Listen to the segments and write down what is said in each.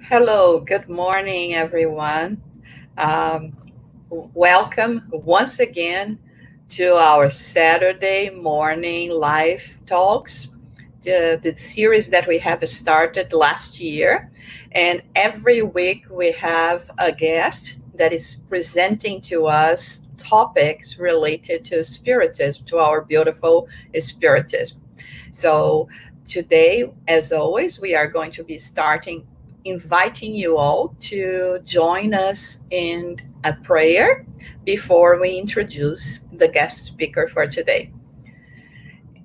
Hello, good morning, everyone. Um, Welcome once again to our Saturday morning live talks, the series that we have started last year. And every week we have a guest that is presenting to us topics related to Spiritism, to our beautiful Spiritism. So today, as always, we are going to be starting inviting you all to join us in a prayer before we introduce the guest speaker for today.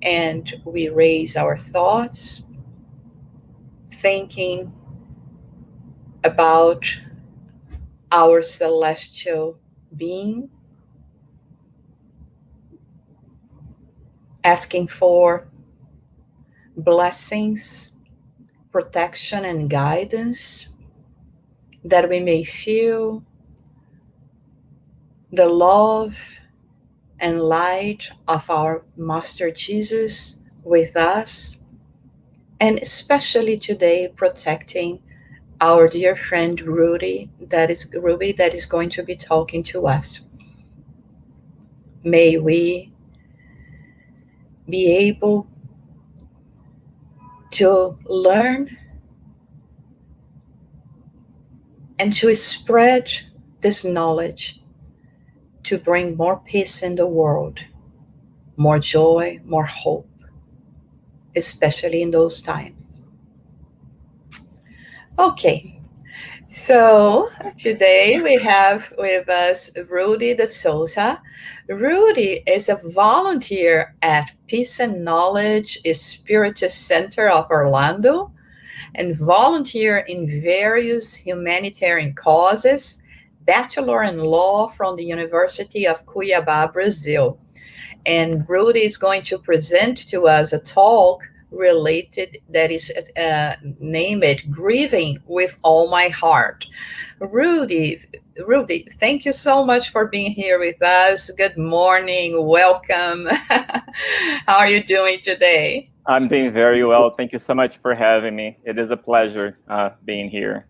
And we raise our thoughts, thinking about our celestial being, asking for blessings, protection, and guidance, that we may feel the love and light of our Master Jesus with us, and especially today protecting our dear friend Rudy, that is going to be talking to us. May we be able to learn and to spread this knowledge to bring more peace in the world, more joy, more hope, especially in those times. Okay, so today we have with us Rudy de Souza. Rudy is a volunteer at Peace and Knowledge Spiritist Center of Orlando and volunteer in various humanitarian causes, bachelor in law from the University of Cuiabá, Brazil. And Rudy is going to present to us a talk related that is named Grieving with All My Heart. Rudy, Rudy, thank you so much for being here with us. Good morning. Welcome. How are you doing today? I'm doing very well. Thank you so much for having me. It is a pleasure being here.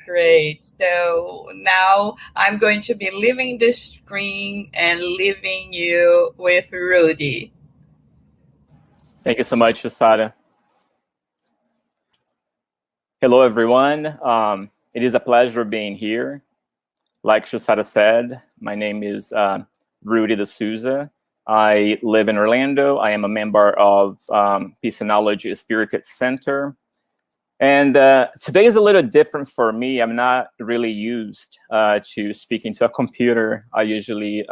Great. So now I'm going to be leaving the screen and leaving you with Rudy. Thank you so much, Usada. Hello, everyone. It is a pleasure being here. Like Shusada said, my name is Rudy de Souza. I live in Orlando. I am a member of Peace and Knowledge Spiritist Center. And today is a little different for me. I'm not really used to speaking to a computer. I usually,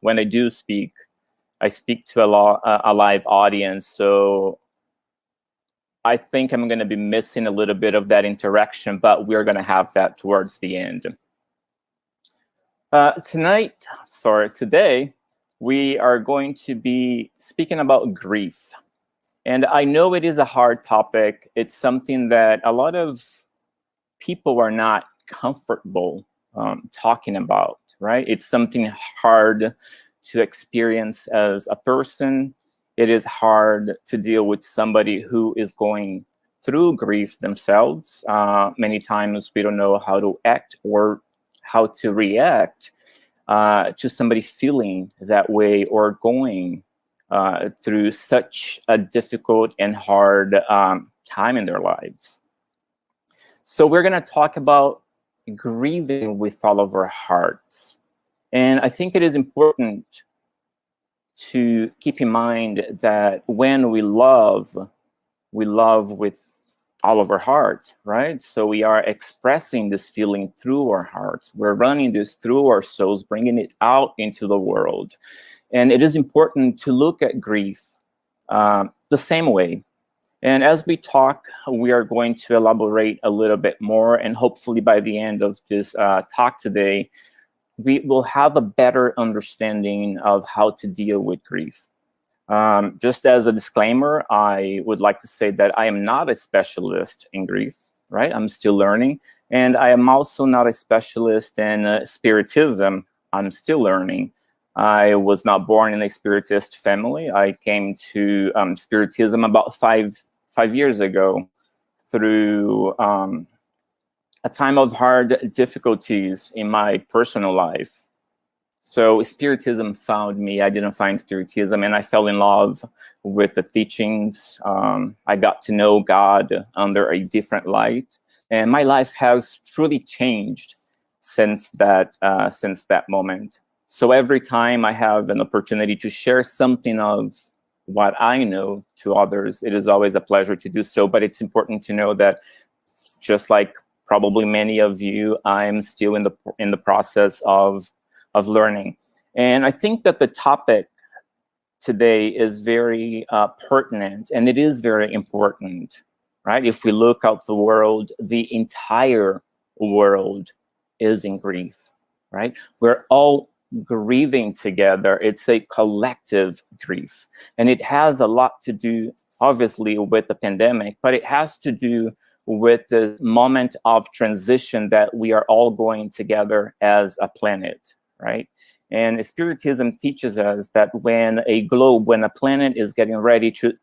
when I do speak, I speak to a live audience. So I think I'm going to be missing a little bit of that interaction, but we're going to have that towards the end. Today, we are going to be speaking about grief. And I know it is a hard topic. It's something that a lot of people are not comfortable talking about, right? It's something hard to experience as a person. It is hard to deal with somebody who is going through grief themselves. Many times we don't know how to act or how to react to somebody feeling that way or going through such a difficult and hard time in their lives. So we're going to talk about grieving with all of our hearts. And I think it is important to keep in mind that when we love with all of our heart, right? So we are expressing this feeling through our hearts. We're running this through our souls, bringing it out into the world. And it is important to look at grief the same way. And as we talk, we are going to elaborate a little bit more. And hopefully by the end of this talk today, we will have a better understanding of how to deal with grief. Just as a disclaimer, I would like to say that I am not a specialist in grief, right? I'm still learning. And I am also not a specialist in spiritism. I'm still learning. I was not born in a spiritist family. I came to spiritism about five years ago through a time of hard difficulties in my personal life. So Spiritism found me. I didn't find Spiritism, and I fell in love with the teachings. I got to know God under a different light, and my life has truly changed since that moment. So every time I have an opportunity to share something of what I know to others, it is always a pleasure to do so. But it's important to know that, just like probably many of you, I'm still in the process of learning. And I think that the topic today is very pertinent, and it is very important, right? If we look out the world, the entire world is in grief, right? We're all grieving together. It's a collective grief. And it has a lot to do, obviously, with the pandemic, but it has to do with the moment of transition that we are all going together as a planet, right? And Spiritism teaches us that when a planet is getting ready to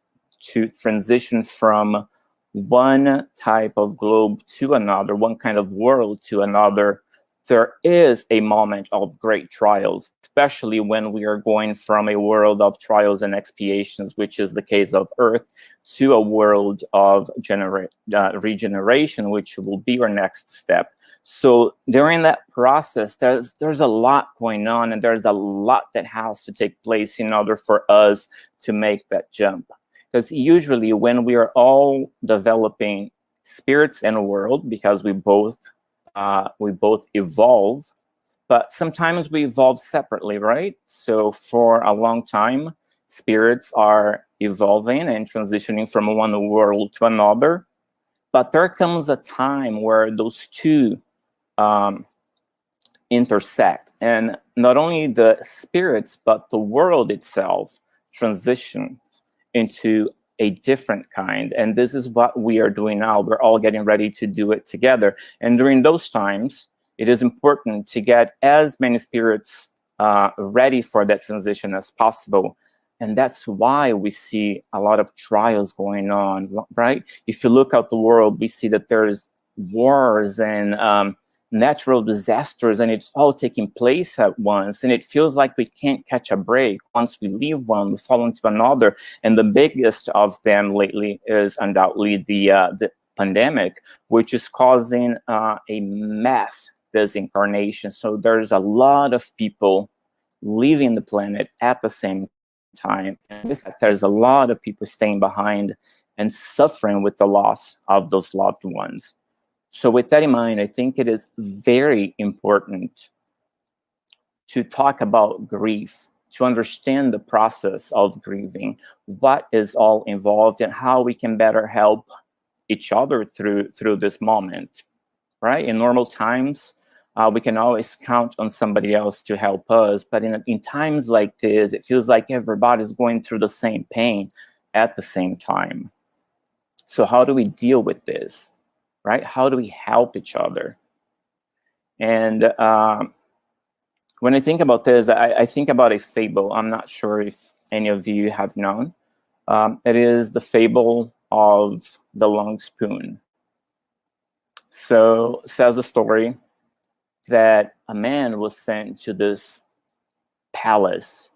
transition from one type of globe to another, one kind of world to another, there is a moment of great trials, especially when we are going from a world of trials and expiations, which is the case of Earth, to a world of regeneration, which will be our next step. So during that process, there's a lot going on, and there's a lot that has to take place in order for us to make that jump. Because usually when we are all developing spirits in a world, because we both evolve, but sometimes we evolve separately, right? So for a long time, spirits are evolving and transitioning from one world to another. But there comes a time where those two intersect, and not only the spirits, but the world itself transitions into a different kind. And this is what we are doing now. We're all getting ready to do it together. And during those times, it is important to get as many spirits ready for that transition as possible. And that's why we see a lot of trials going on, right? If you look out the world, we see that there's wars and natural disasters, and it's all taking place at once. And it feels like we can't catch a break. Once we leave one, we fall into another. And the biggest of them lately is undoubtedly the pandemic, which is causing a mass disincarnation. So there's a lot of people leaving the planet at the same time. And with that, there's a lot of people staying behind and suffering with the loss of those loved ones. So with that in mind, I think it is very important to talk about grief, to understand the process of grieving, what is all involved, and how we can better help each other through this moment, right? In normal times, we can always count on somebody else to help us, but in times like this, it feels like everybody's going through the same pain at the same time. So how do we deal with this? Right? How do we help each other? And when I think about this, I think about a fable. I'm not sure if any of you have known. It is the fable of the long spoon. So it says the story that a man was sent to this palace,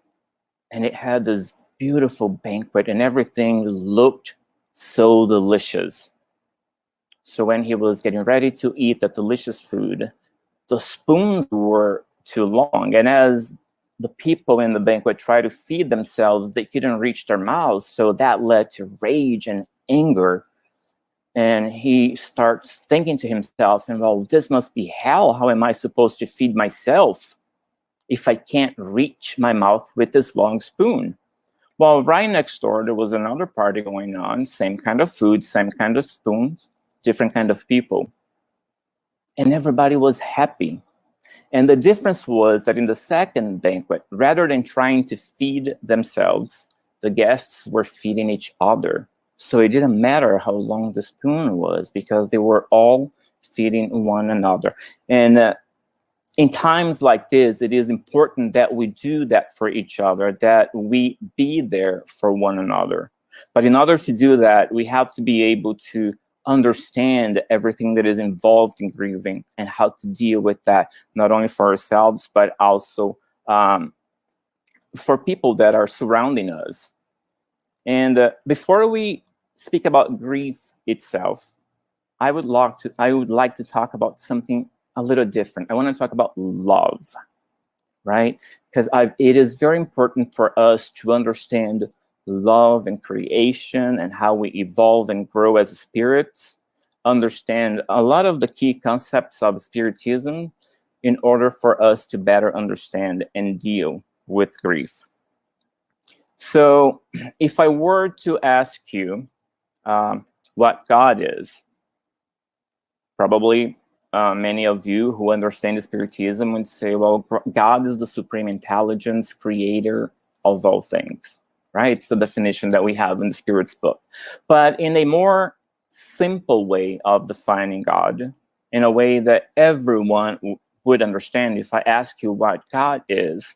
and it had this beautiful banquet, and everything looked so delicious. So when he was getting ready to eat that delicious food, the spoons were too long. And as the people in the banquet tried to feed themselves, they couldn't reach their mouths. So that led to rage and anger. And he starts thinking to himself, and well, this must be hell. How am I supposed to feed myself if I can't reach my mouth with this long spoon? Well, right next door, there was another party going on, same kind of food, same kind of spoons, different kind of people. And everybody was happy. And the difference was that in the second banquet, rather than trying to feed themselves, the guests were feeding each other. So it didn't matter how long the spoon was, because they were all feeding one another. And in times like this, it is important that we do that for each other, that we be there for one another. But in order to do that, we have to be able to understand everything that is involved in grieving and how to deal with that, not only for ourselves, but also for people that are surrounding us. And before we speak about grief itself, I would like to talk about something a little different. I want to talk about love, right? Because it is very important for us to understand love and creation and how we evolve and grow as spirits, understand a lot of the key concepts of Spiritism in order for us to better understand and deal with grief. So if I were to ask you what God is, probably many of you who understand Spiritism would say, well, God is the supreme intelligence, creator of all things, right? It's the definition that we have in the Spirit's book. But in a more simple way of defining God, in a way that everyone would understand, if I ask you what God is,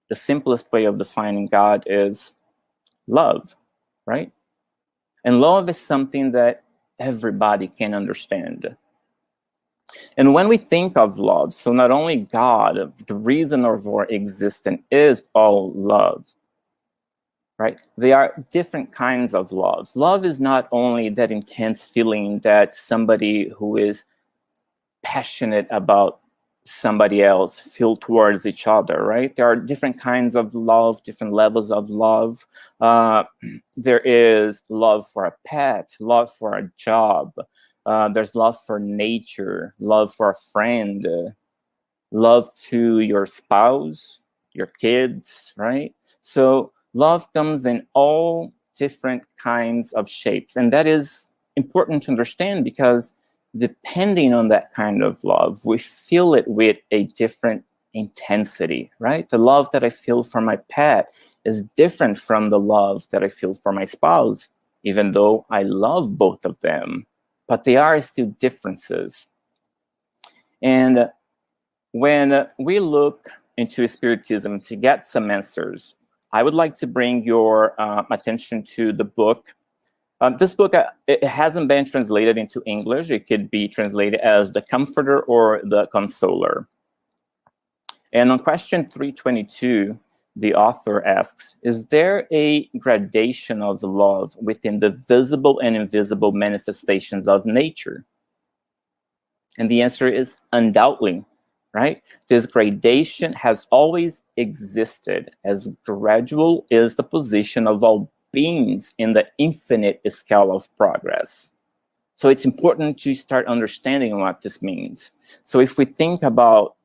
the simplest way of defining God is love, right? And love is something that everybody can understand. And when we think of love, so not only God, the reason of our existence is all love, right? There are different kinds of love. Love is not only that intense feeling that somebody who is passionate about somebody else feel towards each other, right? There are different kinds of love, different levels of love. There is love for a pet, love for a job. There's love for nature, love for a friend, love to your spouse, your kids, right? So love comes in all different kinds of shapes. And that is important to understand because depending on that kind of love, we feel it with a different intensity, right? The love that I feel for my pet is different from the love that I feel for my spouse, even though I love both of them, but they are still differences. And when we look into Spiritism to get some answers, I would like to bring your attention to the book. This book, it hasn't been translated into English. It could be translated as The Comforter or The Consoler. And on question 322, the author asks, is there a gradation of love within the visible and invisible manifestations of nature? And the answer is undoubtedly, right? This gradation has always existed, as gradual is the position of all beings in the infinite scale of progress. So it's important to start understanding what this means. So if we think about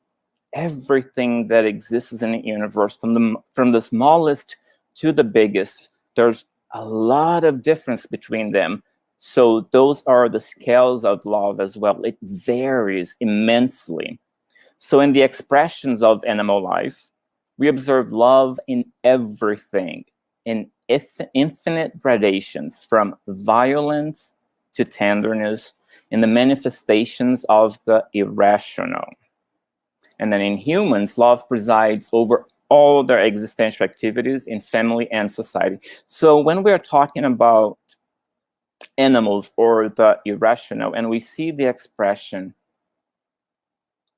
everything that exists in the universe, from the smallest to the biggest, there's a lot of difference between them. So those are the scales of love as well. It varies immensely. So in the expressions of animal life, we observe love in everything, in infinite gradations, from violence to tenderness, in the manifestations of the irrational. And then in humans, love presides over all their existential activities in family and society. So when we're talking about animals or the irrational, and we see the expression,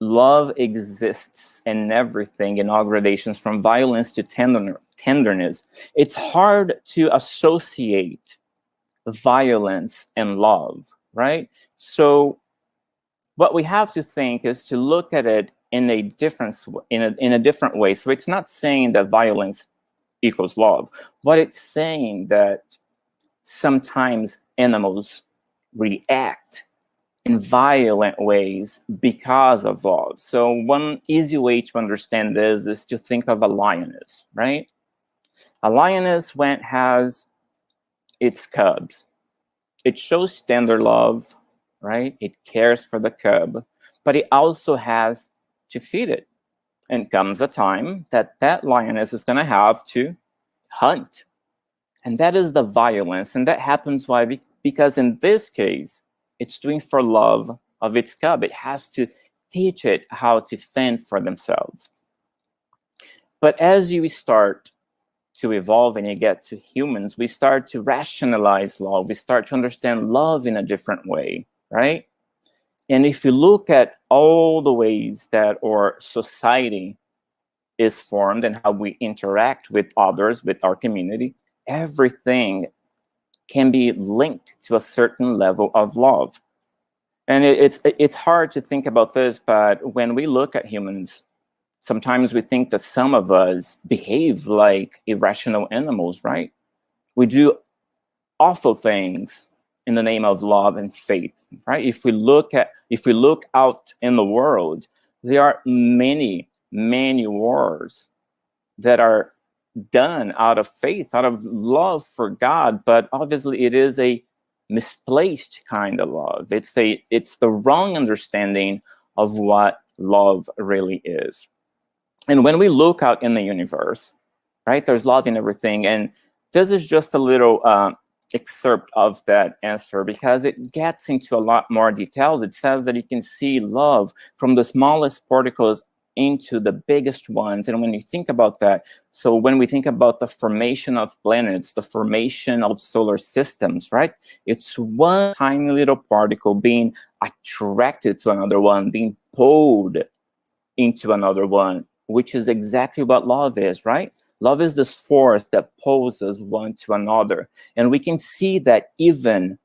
love exists in everything, in all gradations, from violence to tenderness, it's hard to associate violence and love, right? So what we have to think is to look at it in a different way. So it's not saying that violence equals love. What it's saying that sometimes animals react in violent ways because of love. So one easy way to understand this is to think of a lioness, right? A lioness, when it has its cubs, it shows tender love, right? It cares for the cub, but it also has to feed it. And comes a time that that lioness is going to have to hunt. And that is the violence. And that happens why? Because in this case, it's doing for love of its cub. It has to teach it how to fend for themselves. But as you start to evolve and you get to humans, we start to rationalize love. We start to understand love in a different way, right? And if you look at all the ways that our society is formed and how we interact with others, with our community, everything can be linked to a certain level of love. And it's hard to think about this, but when we look at humans, sometimes we think that some of us behave like irrational animals, right? We do awful things in the name of love and faith, right? If we look out in the world, there are many wars that are done out of faith, out of love for God, but obviously it is a misplaced kind of love. It's the wrong understanding of what love really is. And when we look out in the universe, right, there's love in everything. And this is just a little excerpt of that answer because it gets into a lot more details. It says that you can see love from the smallest particles into the biggest ones. And when you think about that, so when we think about the formation of planets, the formation of solar systems, right? It's one tiny little particle being attracted to another one, being pulled into another one, which is exactly what love is, right? Love is this force that pulls us one to another. And we can see that even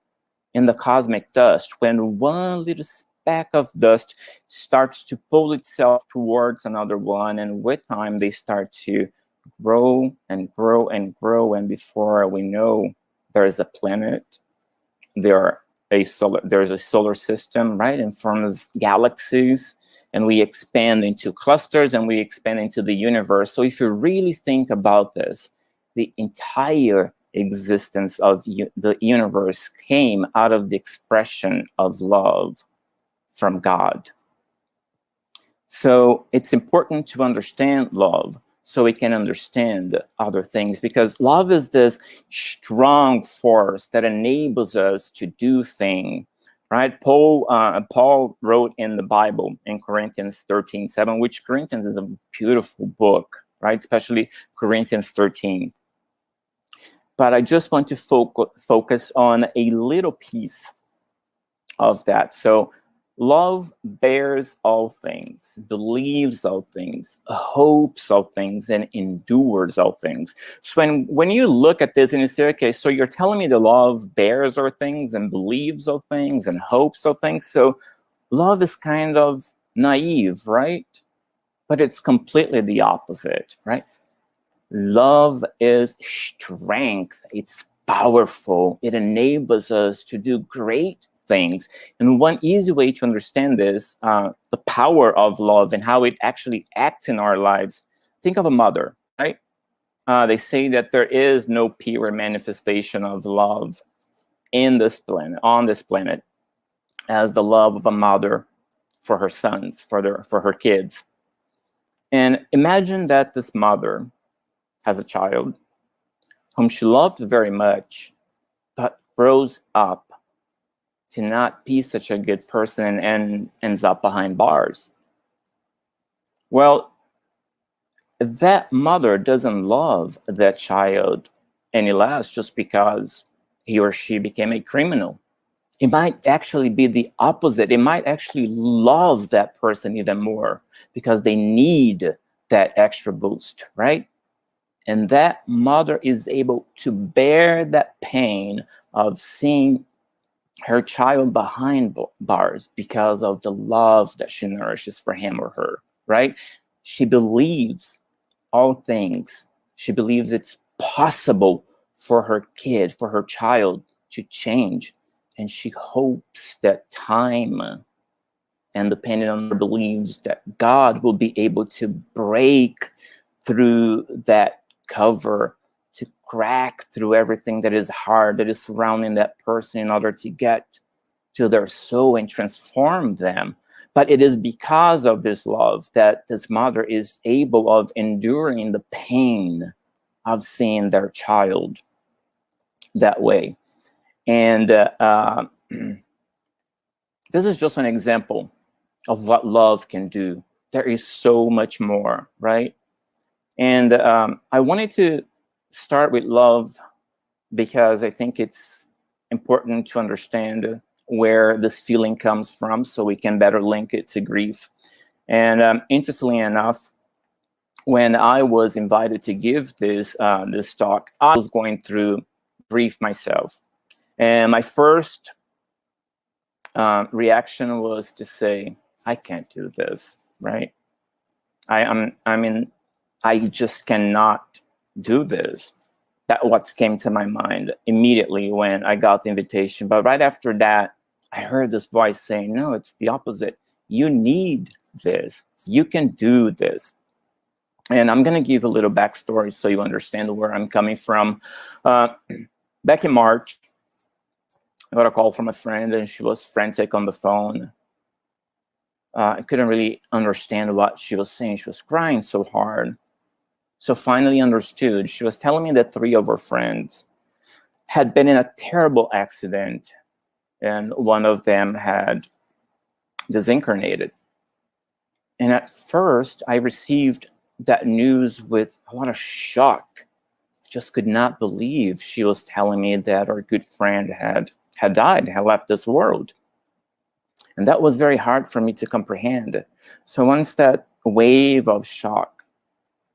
in the cosmic dust, when one little speck of dust starts to pull itself towards another one, and with time they start to grow and grow and grow, and before we know, there's a planet, there's a solar system, right, in front of galaxies, and we expand into clusters and we expand into the universe. So if you really think about this, the entire existence of the universe came out of the expression of love from God. So it's important to understand love so we can understand other things, because love is this strong force that enables us to do things, right? Paul wrote in the Bible in Corinthians 13:7, which Corinthians is a beautiful book, right? Especially Corinthians 13. But I just want to focus on a little piece of that. So love bears all things, believes all things, hopes all things, and endures all things. So when you look at this and you say, okay, so you're telling me the love bears all things and believes all things and hopes all things. So love is kind of naive, right? But it's completely the opposite, right? Love is strength. It's powerful. It enables us to do great things. And one easy way to understand this, the power of love and how it actually acts in our lives, think of a mother, right? They say that there is no pure manifestation of love on this planet, as the love of a mother for her sons, for her kids. And imagine that this mother has a child whom she loved very much, but grows up to not be such a good person and ends up behind bars. Well, that mother doesn't love that child any less just because he or she became a criminal. It might actually be the opposite. It might actually love that person even more because they need that extra boost, right? And that mother is able to bear that pain of seeing her child behind bars because of the love that she nourishes for him or her, right? She believes all things. She believes it's possible for her kid, for her child to change. And she hopes that time and depending on her beliefs that God will be able to break through that cover, to crack through everything that is hard, that is surrounding that person in order to get to their soul and transform them. But it is because of this love that this mother is able of enduring the pain of seeing their child that way. And this is just an example of what love can do. There is so much more, right? And I wanted to start with love because I think it's important to understand where this feeling comes from so we can better link it to grief. And interestingly enough, when I was invited to give this talk, I was going through grief myself. And my first reaction was to say, I can't do this, right? I just cannot do this. That what came to my mind immediately when I got the invitation. But right after that, I heard this voice saying, no, it's the opposite. You need this. You can do this. And I'm going to give a little backstory so you understand where I'm coming from. Back in March, I got a call from a friend, and she was frantic on the phone. I couldn't really understand what she was saying. She was crying so hard. So finally understood. She was telling me that 3 of her friends had been in a terrible accident, and one of them had disincarnated. And at first, I received that news with a lot of shock. Just could not believe she was telling me that our good friend had died, had left this world. And that was very hard for me to comprehend. So once that wave of shock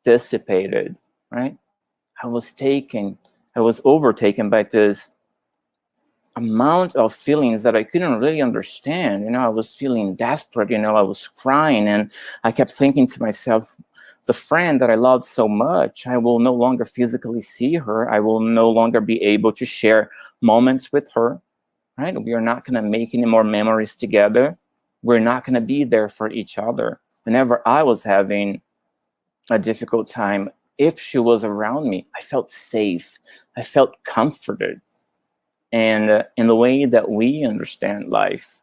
dissipated, right, I was overtaken by this amount of feelings that I couldn't really understand. You know, I was feeling desperate, you know, I was crying, and I kept thinking to myself, the friend that I loved so much, I will no longer physically see her. I will no longer be able to share moments with her, right? We are not going to make any more memories together. We're not going to be there for each other. Whenever I was having a difficult time, if she was around me, I felt safe. I felt comforted. And in the way that we understand life,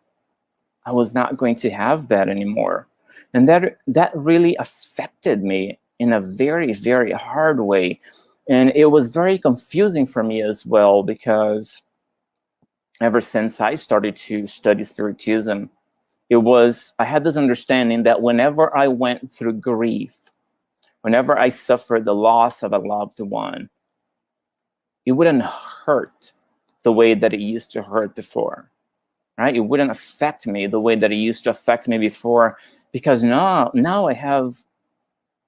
I was not going to have that anymore. And that really affected me in a very, very hard way. And it was very confusing for me as well, because ever since I started to study Spiritism, I had this understanding that whenever I went through grief, whenever I suffered the loss of a loved one, it wouldn't hurt the way that it used to hurt before, right? It wouldn't affect me the way that it used to affect me before, because now I have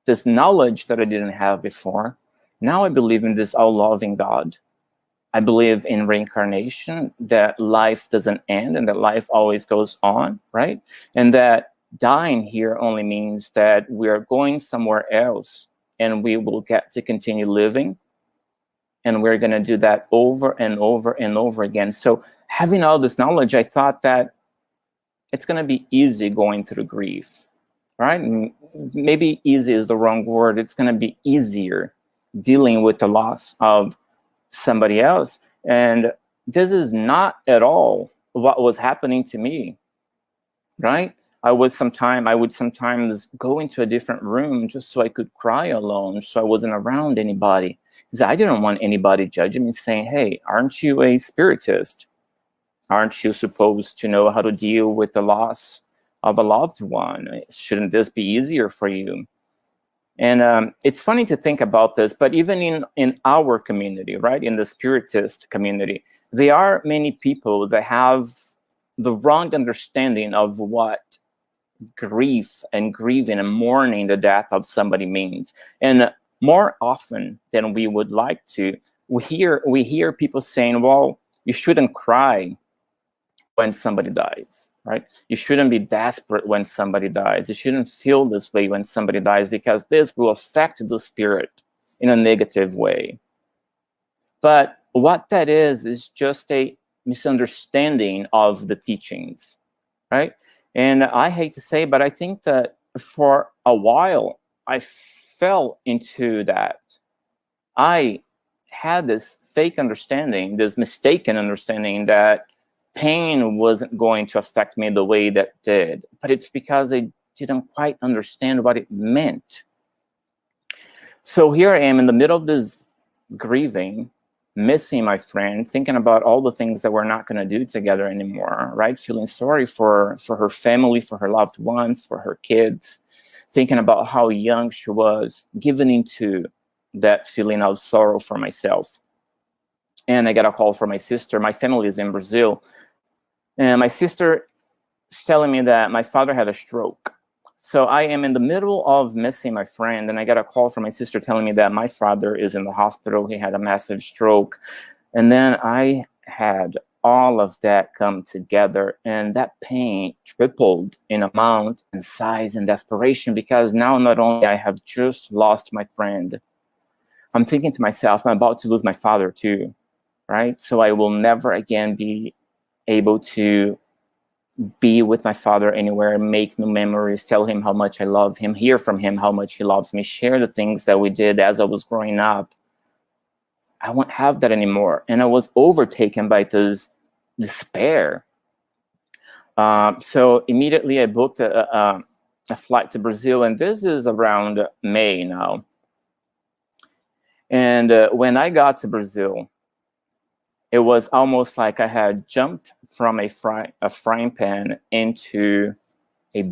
this knowledge that I didn't have before. Now I believe in this all-loving God. I believe in reincarnation, that life doesn't end and that life always goes on, right? And that dying here only means that we are going somewhere else and we will get to continue living. And we're going to do that over and over and over again. So having all this knowledge, I thought that it's going to be easy going through grief, right? Maybe easy is the wrong word. It's going to be easier dealing with the loss of somebody else. And this is not at all what was happening to me, right? I would sometimes go into a different room just so I could cry alone, so I wasn't around anybody. Because I didn't want anybody judging me, saying, hey, aren't you a spiritist? Aren't you supposed to know how to deal with the loss of a loved one? Shouldn't this be easier for you? And it's funny to think about this, but even in our community, right, in the Spiritist community, there are many people that have the wrong understanding of what grief and grieving and mourning the death of somebody means. And more often than we would like to, we hear people saying, well, you shouldn't cry when somebody dies, right? You shouldn't be desperate when somebody dies. You shouldn't feel this way when somebody dies, because this will affect the spirit in a negative way. But what that is just a misunderstanding of the teachings, right? And I hate to say, but I think that for a while, I fell into that. I had this fake understanding, this mistaken understanding that pain wasn't going to affect me the way that it did. But it's because I didn't quite understand what it meant. So here I am in the middle of this grieving, missing my friend, thinking about all the things that we're not going to do together anymore, right? Feeling sorry for her family, for her loved ones, for her kids, thinking about how young she was, given into that feeling of sorrow for myself. And I got a call from my sister. My family is in Brazil. And my sister is telling me that my father had a stroke. So I am in the middle of missing my friend, and I got a call from my sister telling me that my father is in the hospital. He had a massive stroke. And then I had all of that come together, and that pain tripled in amount and size and desperation, because now not only I have just lost my friend, I'm thinking to myself, I'm about to lose my father too, right? So I will never again be able to be with my father anywhere, make new memories, tell him how much I love him, hear from him how much he loves me, share the things that we did as I was growing up. I won't have that anymore. And I was overtaken by this despair. So immediately I booked a flight to Brazil, and this is around May now. And when I got to Brazil, it was almost like I had jumped from a frying pan into a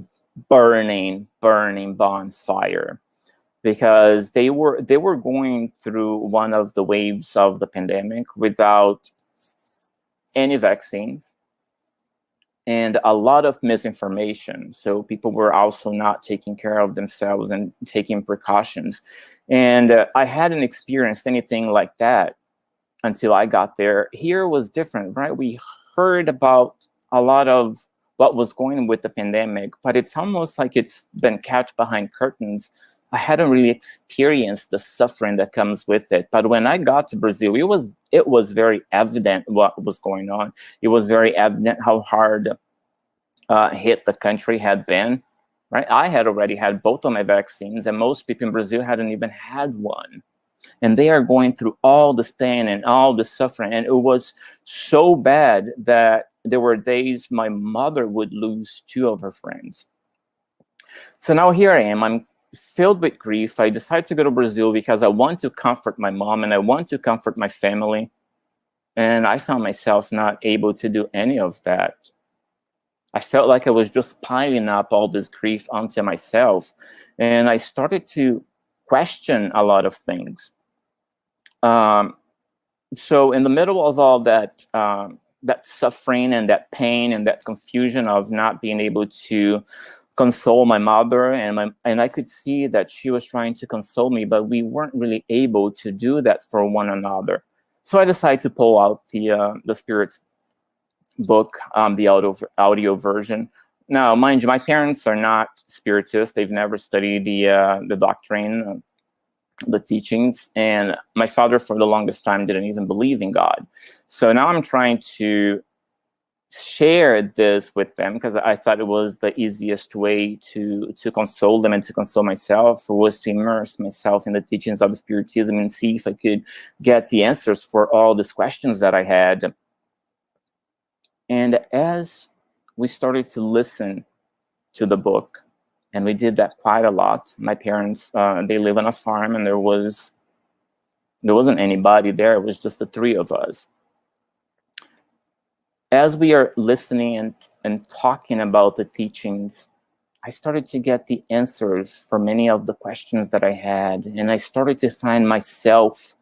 burning bonfire, because they were going through one of the waves of the pandemic without any vaccines and a lot of misinformation. So people were also not taking care of themselves and taking precautions. And I hadn't experienced anything like that until I got there. Here was different, right? We heard about a lot of what was going on with the pandemic, but it's almost like it's been kept behind curtains. I hadn't really experienced the suffering that comes with it. But when I got to Brazil, it was very evident what was going on. It was very evident how hard hit the country had been, right? I had already had both of my vaccines, and most people in Brazil hadn't even had one. And they are going through all this pain and all the suffering. And it was so bad that there were days my mother would lose 2 of her friends. So now here I am, I'm filled with grief. I decided to go to Brazil because I want to comfort my mom and I want to comfort my family. And I found myself not able to do any of that. I felt like I was just piling up all this grief onto myself. And I started to question a lot of things. So in the middle of all that, that suffering and that pain and that confusion of not being able to console my mother, and I could see that she was trying to console me, but we weren't really able to do that for one another. So I decided to pull out the Spirits book, the audio version. Now, mind you, my parents are not Spiritists. They've never studied the doctrine, the teachings, and my father for the longest time didn't even believe in God. So now I'm trying to share this with them because I thought it was the easiest way to console them and to console myself, was to immerse myself in the teachings of Spiritism and see if I could get the answers for all these questions that I had. And as we started to listen to the book, and we did that quite a lot. My parents, they live on a farm, and there wasn't anybody there. It was just the 3 of us. As we are listening and talking about the teachings, I started to get the answers for many of the questions that I had. And I started to find myself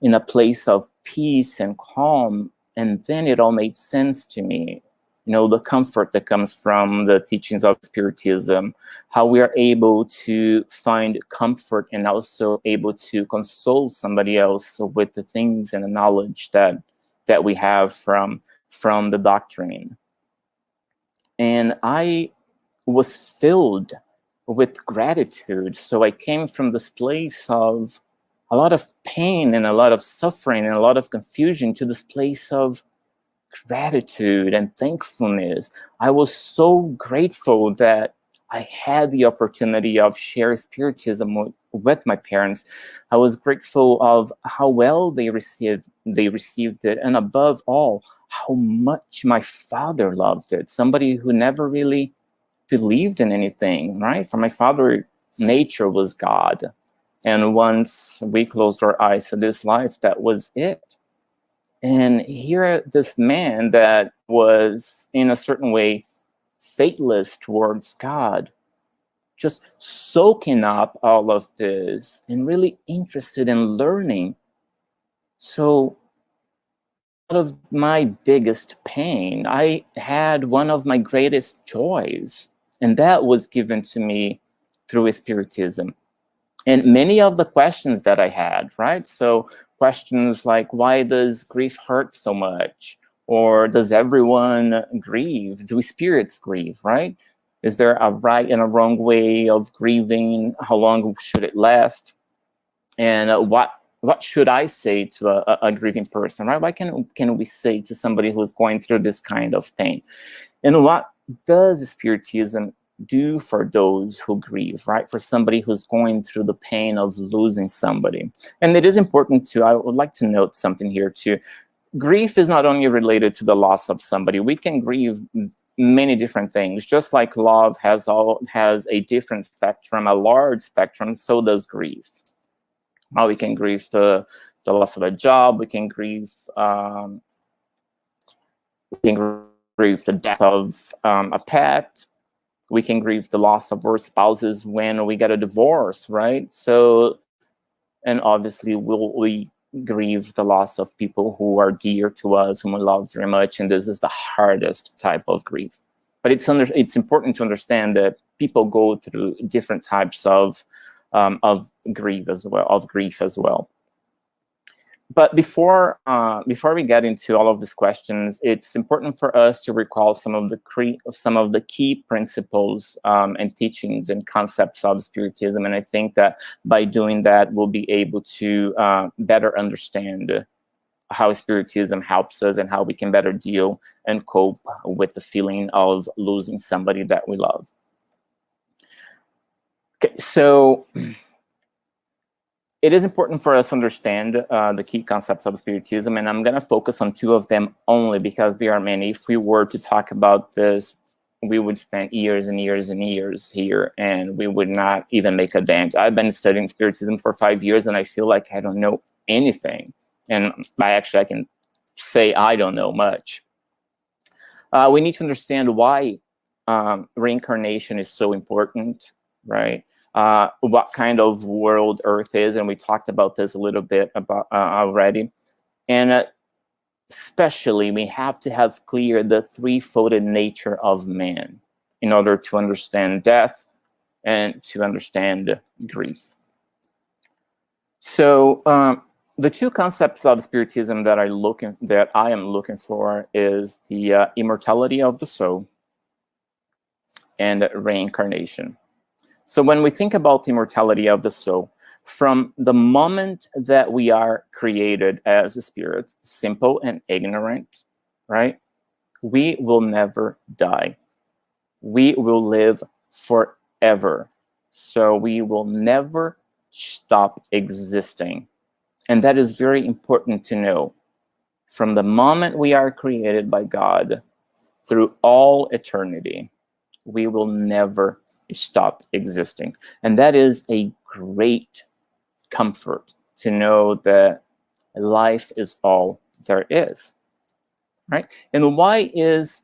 in a place of peace and calm. And then it all made sense to me. You know, the comfort that comes from the teachings of Spiritism, how we are able to find comfort and also able to console somebody else with the things and the knowledge that we have from the doctrine. And I was filled with gratitude. So I came from this place of a lot of pain and a lot of suffering and a lot of confusion to this place of gratitude and thankfulness. I was so grateful that I had the opportunity of sharing Spiritism with my parents. I was grateful of how well they received it, and above all, how much my father loved it. Somebody who never really believed in anything, right? For my father, nature was God. And once we closed our eyes to this life, that was it. And here, this man that was in a certain way faithless towards God just soaking up all of this and really interested in learning. So out of my biggest pain, I had one of my greatest joys, and that was given to me through Spiritism. And many of the questions that I had, right? So questions like, why does grief hurt so much? Or does everyone grieve? Do spirits grieve, right? Is there a right and a wrong way of grieving? How long should it last? And what should I say to a grieving person, right? What can we say to somebody who's going through this kind of pain? And what does Spiritism do for those who grieve, right? For somebody who's going through the pain of losing somebody. And it is important to, I would like to note something here too. Grief is not only related to the loss of somebody. We can grieve many different things. Just like love has a different spectrum, a large spectrum, so does grief. We can grieve the loss of a job. We can grieve the death of a pet. We can grieve the loss of our spouses when we get a divorce, right? So, and obviously we grieve the loss of people who are dear to us, whom we love very much, and this is the hardest type of grief. But it's important to understand that people go through different types of grief as well. But before we get into all of these questions, it's important for us to recall some of the key principles and teachings and concepts of Spiritism. And I think that by doing that, we'll be able to better understand how Spiritism helps us and how we can better deal and cope with the feeling of losing somebody that we love. Okay, so it is important for us to understand the key concepts of Spiritism, and I'm going to focus on two of them only because there are many. If we were to talk about this, we would spend years and years and years here, and we would not even make a dent. I've been studying Spiritism for 5 years, and I feel like I don't know anything. And I can say I don't know much. We need to understand why reincarnation is so important, right? What kind of world Earth is, and we talked about this a little bit about already. And especially, we have to have clear the threefold nature of man in order to understand death and to understand grief. So the two concepts of Spiritism that I am looking for is the immortality of the soul and reincarnation. So when we think about the immortality of the soul, from the moment that we are created as a spirit, simple and ignorant, right? We will never die. We will live forever. So we will never stop existing. And that is very important to know. From the moment we are created by God through all eternity, we will never stop existing. And that is a great comfort to know that life is all there is, right? And why is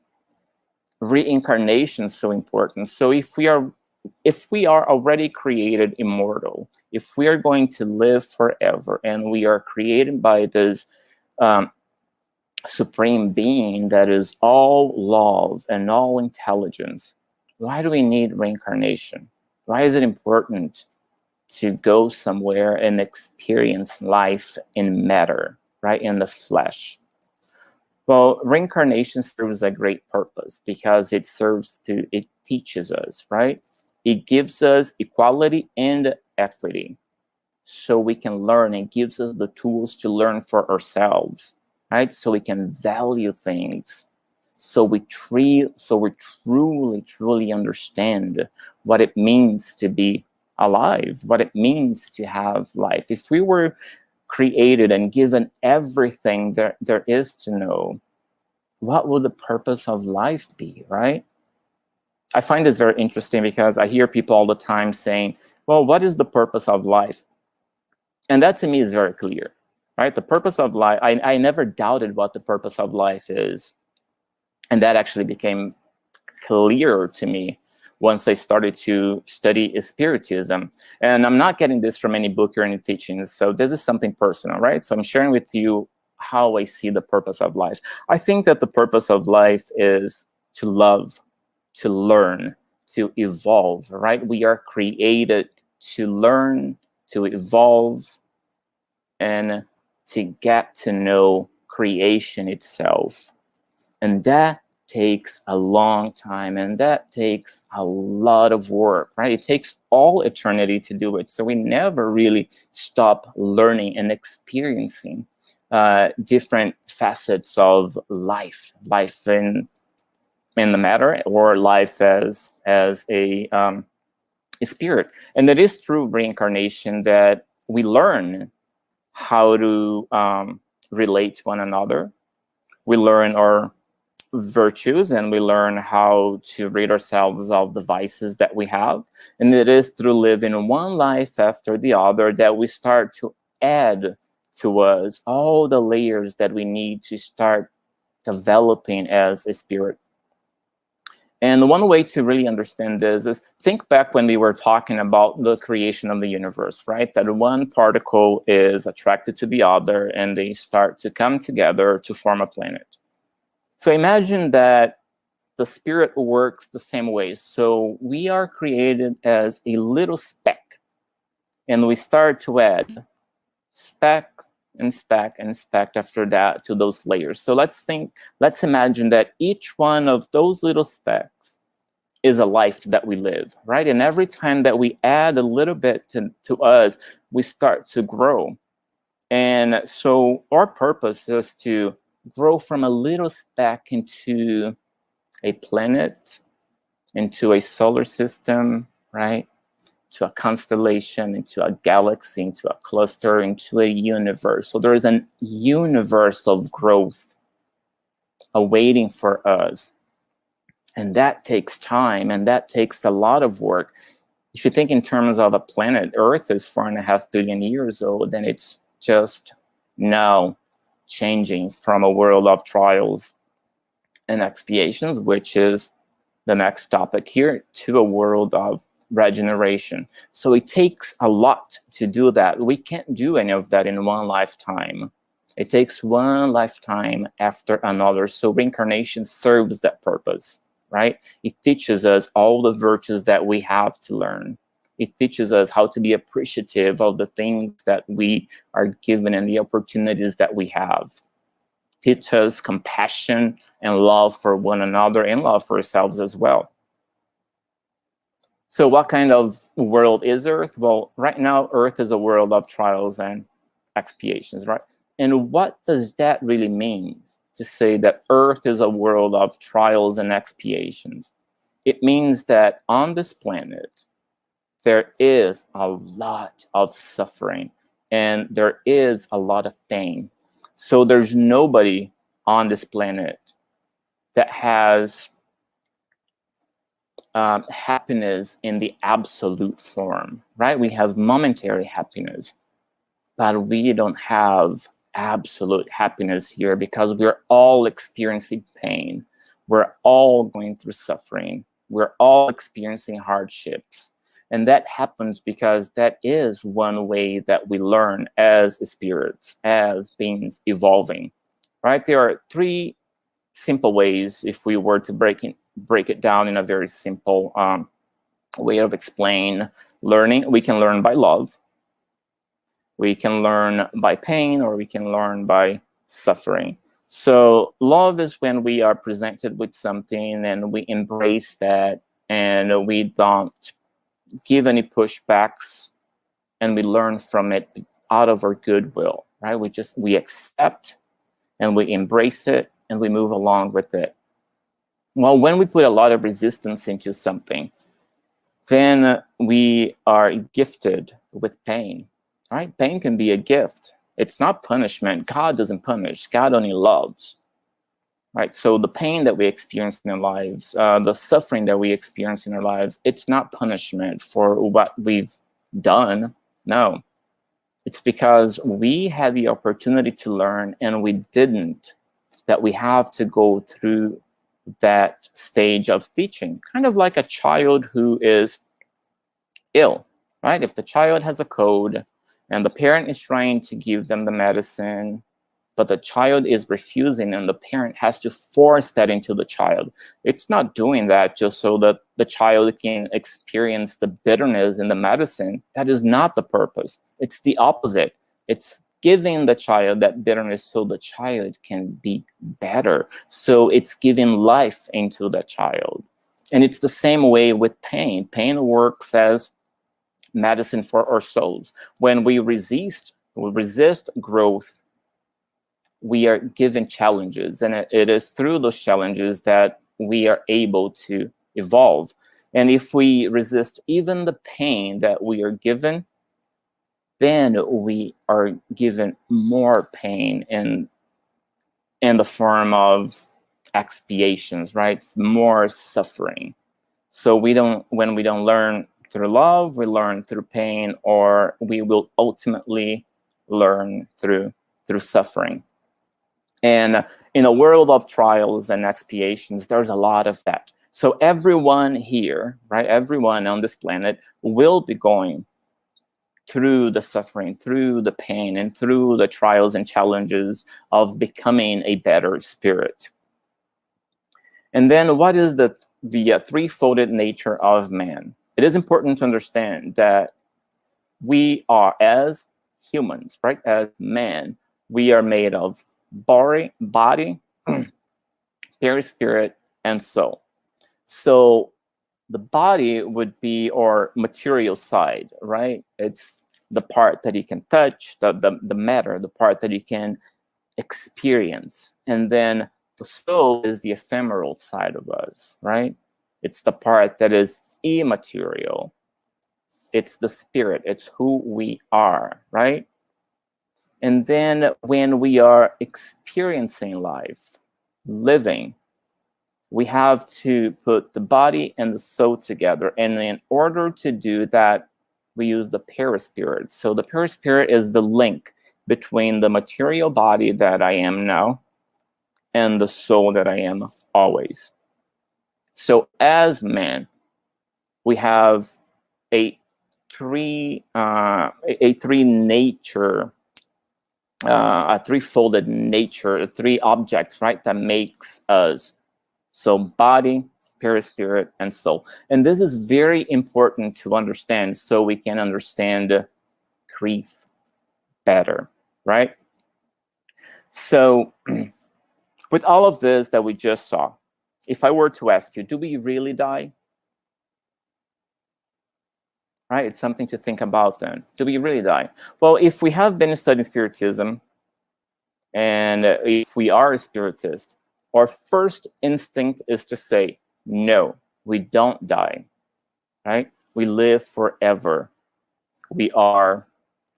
reincarnation so important? So if we are already created immortal, if we are going to live forever, and we are created by this supreme being that is all love and all intelligence, why do we need reincarnation? Why is it important to go somewhere and experience life in matter, right, in the flesh? Well, reincarnation serves a great purpose because it teaches us, right? It gives us equality and equity so we can learn. It gives us the tools to learn for ourselves, right? So we can value things. So we truly, truly understand what it means to be alive, what it means to have life. If we were created and given everything there is to know, what would the purpose of life be, right? I find this very interesting because I hear people all the time saying, well, what is the purpose of life? And that to me is very clear, right? The purpose of life, I never doubted what the purpose of life is. And that actually became clearer to me once I started to study Spiritism. And I'm not getting this from any book or any teachings, so this is something personal, right? So I'm sharing with you how I see the purpose of life. I think that the purpose of life is to love, to learn, to evolve, right? We are created to learn, to evolve, and to get to know creation itself. And that takes a long time, and that takes a lot of work, right? It takes all eternity to do it. So we never really stop learning and experiencing different facets of life in the matter, or life as a spirit. And it is through reincarnation that we learn how to relate to one another. We learn our virtues, and we learn how to rid ourselves of the vices that we have. And it is through living one life after the other that we start to add to us all the layers that we need to start developing as a spirit. And one way to really understand this is think back when we were talking about the creation of the universe, right? That one particle is attracted to the other, and they start to come together to form a planet. So imagine that the spirit works the same way. So we are created as a little speck, and we start to add speck and speck and speck after that to those layers. So let's imagine that each one of those little specks is a life that we live, right? And every time that we add a little bit to us, we start to grow. And so our purpose is to grow from a little speck into a planet, into a solar system, right? To a constellation, into a galaxy, into a cluster, into a universe. So there is a universe of growth awaiting for us. And that takes time, and that takes a lot of work. If you think in terms of a planet, Earth is 4.5 billion years old, and it's just now changing from a world of trials and expiations, which is the next topic here, to a world of regeneration. So it takes a lot to do that. We can't do any of that in one lifetime. It takes one lifetime after another. So reincarnation serves that purpose, right? It teaches us all the virtues that we have to learn. It teaches us how to be appreciative of the things that we are given and the opportunities that we have. Teach us compassion and love for one another, and love for ourselves as well. So what kind of world is Earth? Well, right now, Earth is a world of trials and expiations, right? And what does that really mean to say that Earth is a world of trials and expiations? It means that on this planet, there is a lot of suffering, and there is a lot of pain. So there's nobody on this planet that has happiness in the absolute form, right? We have momentary happiness, but we don't have absolute happiness here, because we're all experiencing pain. We're all going through suffering. We're all experiencing hardships. And that happens because that is one way that we learn as spirits, as beings evolving, right? There are 3 simple ways, if we were to break it down in a very simple way of explain learning. We can learn by love, we can learn by pain, or we can learn by suffering. So love is when we are presented with something and we embrace that, and we don't give any pushbacks, and we learn from it out of our goodwill, right? We accept, and we embrace it, and we move along with it. Well, when we put a lot of resistance into something, then we are gifted with pain, right? Pain can be a gift. It's not punishment. God doesn't punish. God only loves, right? So the pain that we experience in our lives, the suffering that we experience in our lives, it's not punishment for what we've done. No, it's because we had the opportunity to learn and we didn't, that we have to go through that stage of teaching, kind of like a child who is ill, right? If the child has a cold and the parent is trying to give them the medicine, but the child is refusing and the parent has to force that into the child, it's not doing that just so that the child can experience the bitterness in the medicine. That is not the purpose. It's the opposite. It's giving the child that bitterness so the child can be better. So it's giving life into the child. And it's the same way with pain. Pain works as medicine for our souls. When we resist growth, we are given challenges, and it is through those challenges that we are able to evolve. And if we resist even the pain that we are given, then we are given more pain in the form of expiations, right? More suffering. So when we don't learn through love, we learn through pain, or we will ultimately learn through suffering. And in a world of trials and expiations, there's a lot of that. So everyone here, right, everyone on this planet will be going through the suffering, through the pain, and through the trials and challenges of becoming a better spirit. And then what is the threefolded nature of man? It is important to understand that we are, as humans, right, as man, we are made of body, spirit, and soul. So the body would be our material side, right? It's the part that you can touch, the matter, the part that you can experience. And then the soul is the ephemeral side of us, right? It's the part that is immaterial. It's the spirit. It's who we are, right? And then when we are experiencing life, living, we have to put the body and the soul together. And in order to do that, we use the perispirit. So the perispirit is the link between the material body that I am now and the soul that I am always. So as man, we have a threefolded nature, three objects, right, that makes us. So body, perispirit, and soul. And this is very important to understand so we can understand grief better, right? So with all of this that we just saw, if I were to ask you, do we really die? Right? It's something to think about then. Do we really die? Well, if we have been studying Spiritism, and if we are a Spiritist, our first instinct is to say, no, we don't die, right? We live forever. We are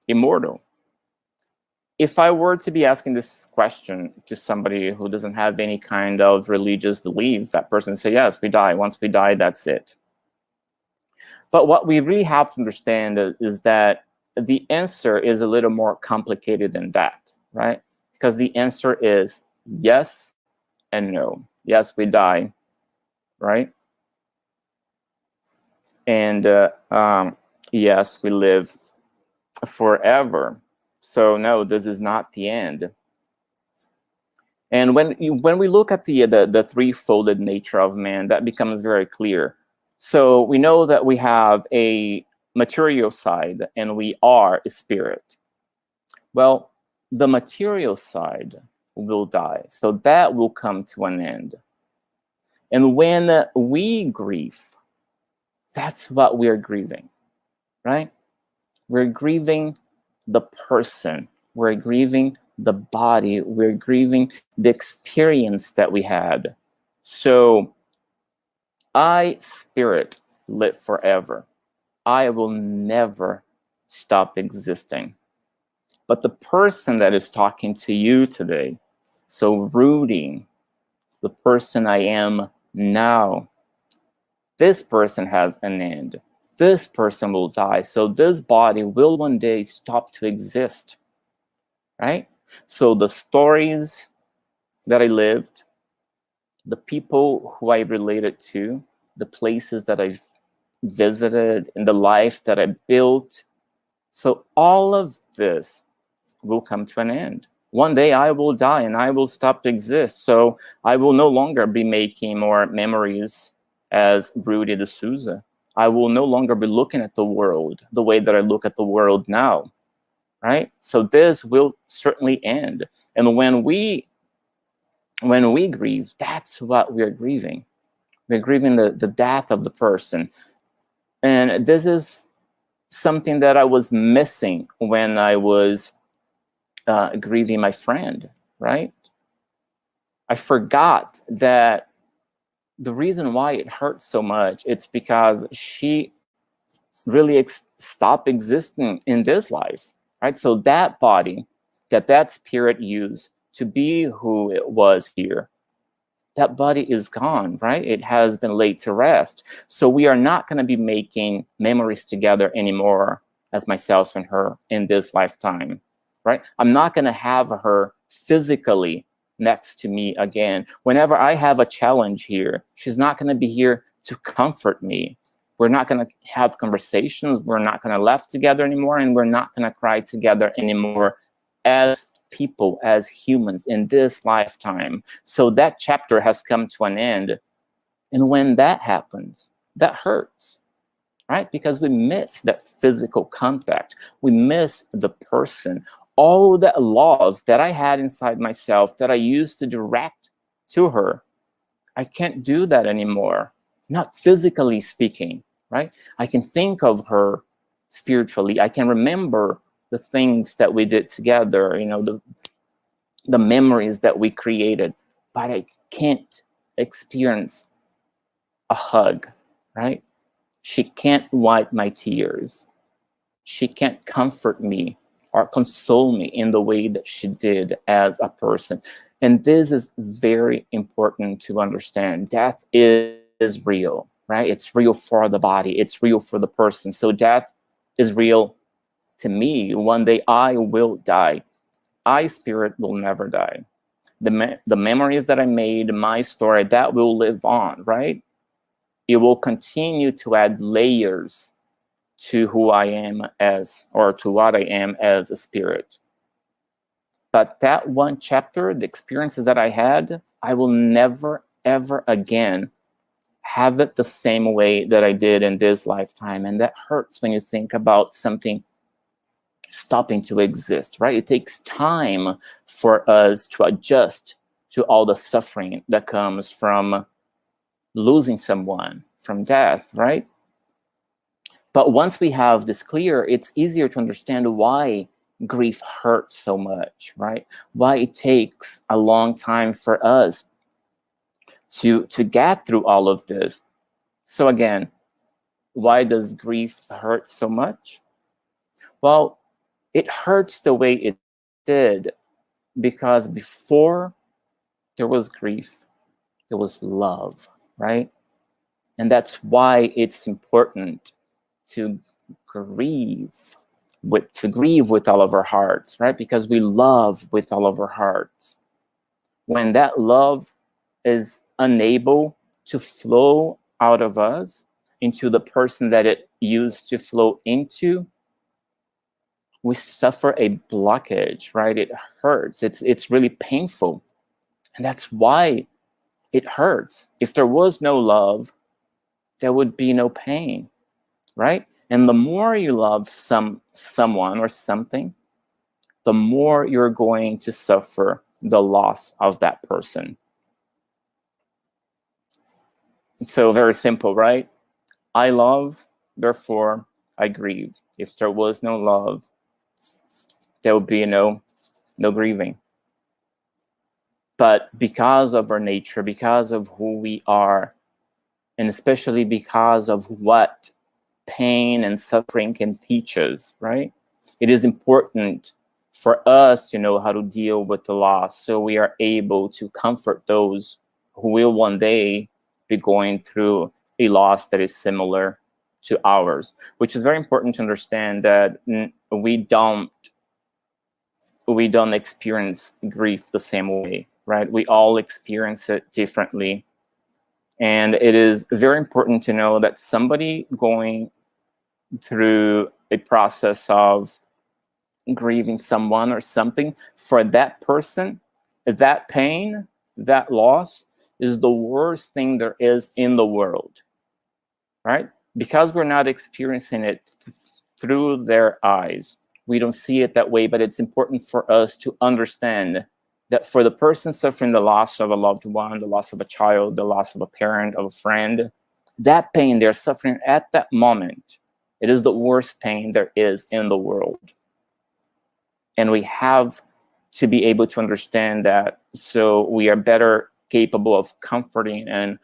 immortal. If I were to be asking this question to somebody who doesn't have any kind of religious belief, that person say, yes, we die. Once we die, that's it. But what we really have to understand is that the answer is a little more complicated than that, right? Because the answer is yes and no. Yes, we die, right? And yes, we live forever. So no, this is not the end. And when we look at the threefolded nature of man, that becomes very clear. So we know that we have a material side and we are a spirit. Well, the material side will die. So that will come to an end. And when we grieve, that's what we're grieving, right? We're grieving the person. We're grieving the body. We're grieving the experience that we had. So I, spirit, live forever. I will never stop existing. But the person that is talking to you today, so Rudy, the person I am now, this person has an end. This person will die. So this body will one day stop to exist, right? So the stories that I lived, the people who I related to, the places that I've visited, and the life that I built. So all of this will come to an end. One day I will die and I will stop to exist. So I will no longer be making more memories as Rudy de Souza. I will no longer be looking at the world the way that I look at the world now, right? So this will certainly end. And when we grieve, that's what we're grieving. We're grieving the death of the person. And this is something that I was missing when I was grieving my friend, right? I forgot that the reason why it hurts so much, it's because she really stopped existing in this life, right? So that body, that spirit used to be who it was here, that body is gone, right? It has been laid to rest. So we are not going to be making memories together anymore as myself and her in this lifetime, right? I'm not going to have her physically next to me again. Whenever I have a challenge here, she's not going to be here to comfort me. We're not going to have conversations. We're not going to laugh together anymore, and we're not going to cry together anymore as people, as humans in this lifetime. So that chapter has come to an end. And when that happens, that hurts, right? Because we miss that physical contact. We miss the person. All that love that I had inside myself that I used to direct to her, I can't do that anymore. Not physically speaking, right? I can think of her spiritually. I can remember the things that we did together, you know, the memories that we created, but I can't experience a hug, right? She can't wipe my tears. She can't comfort me or console me in the way that she did as a person. And this is very important to understand. Death is real, right? It's real for the body. It's real for the person. So death is real to me. One day I will die. I, spirit, will never die. The memories that I made, my story, that will live on, right? It will continue to add layers to who I am as, or to what I am as a spirit. But that one chapter, the experiences that I had, I will never, ever again have it the same way that I did in this lifetime. And that hurts when you think about something stopping to exist, right? It takes time for us to adjust to all the suffering that comes from losing someone, from death, right? But once we have this clear, it's easier to understand why grief hurts so much, right? Why it takes a long time for us to get through all of this. So again, why does grief hurt so much? Well, it hurts the way it did because before there was grief, there was love, right? And that's why it's important to grieve with all of our hearts, right? Because we love with all of our hearts. When that love is unable to flow out of us into the person that it used to flow into, we suffer a blockage, right? It hurts. It's really painful. And that's why it hurts. If there was no love, there would be no pain, right? And the more you love someone or something, the more you're going to suffer the loss of that person. So very simple, right? I love, therefore I grieve. If there was no love, there would be no grieving. But because of our nature, because of who we are, and especially because of what pain and suffering can teach us, right? It is important for us to know how to deal with the loss so we are able to comfort those who will one day be going through a loss that is similar to ours, which is very important to understand that we don't experience grief the same way. right? We all experience it differently. And it is very important to know that somebody going through a process of grieving someone or something, for that person, that pain, that loss is the worst thing there is in the world, right? Because we're not experiencing it through their eyes, we don't see it that way, but it's important for us to understand that for the person suffering the loss of a loved one, the loss of a child, the loss of a parent, of a friend, that pain they're suffering at that moment, it is the worst pain there is in the world. And we have to be able to understand that, so we are better capable of comforting and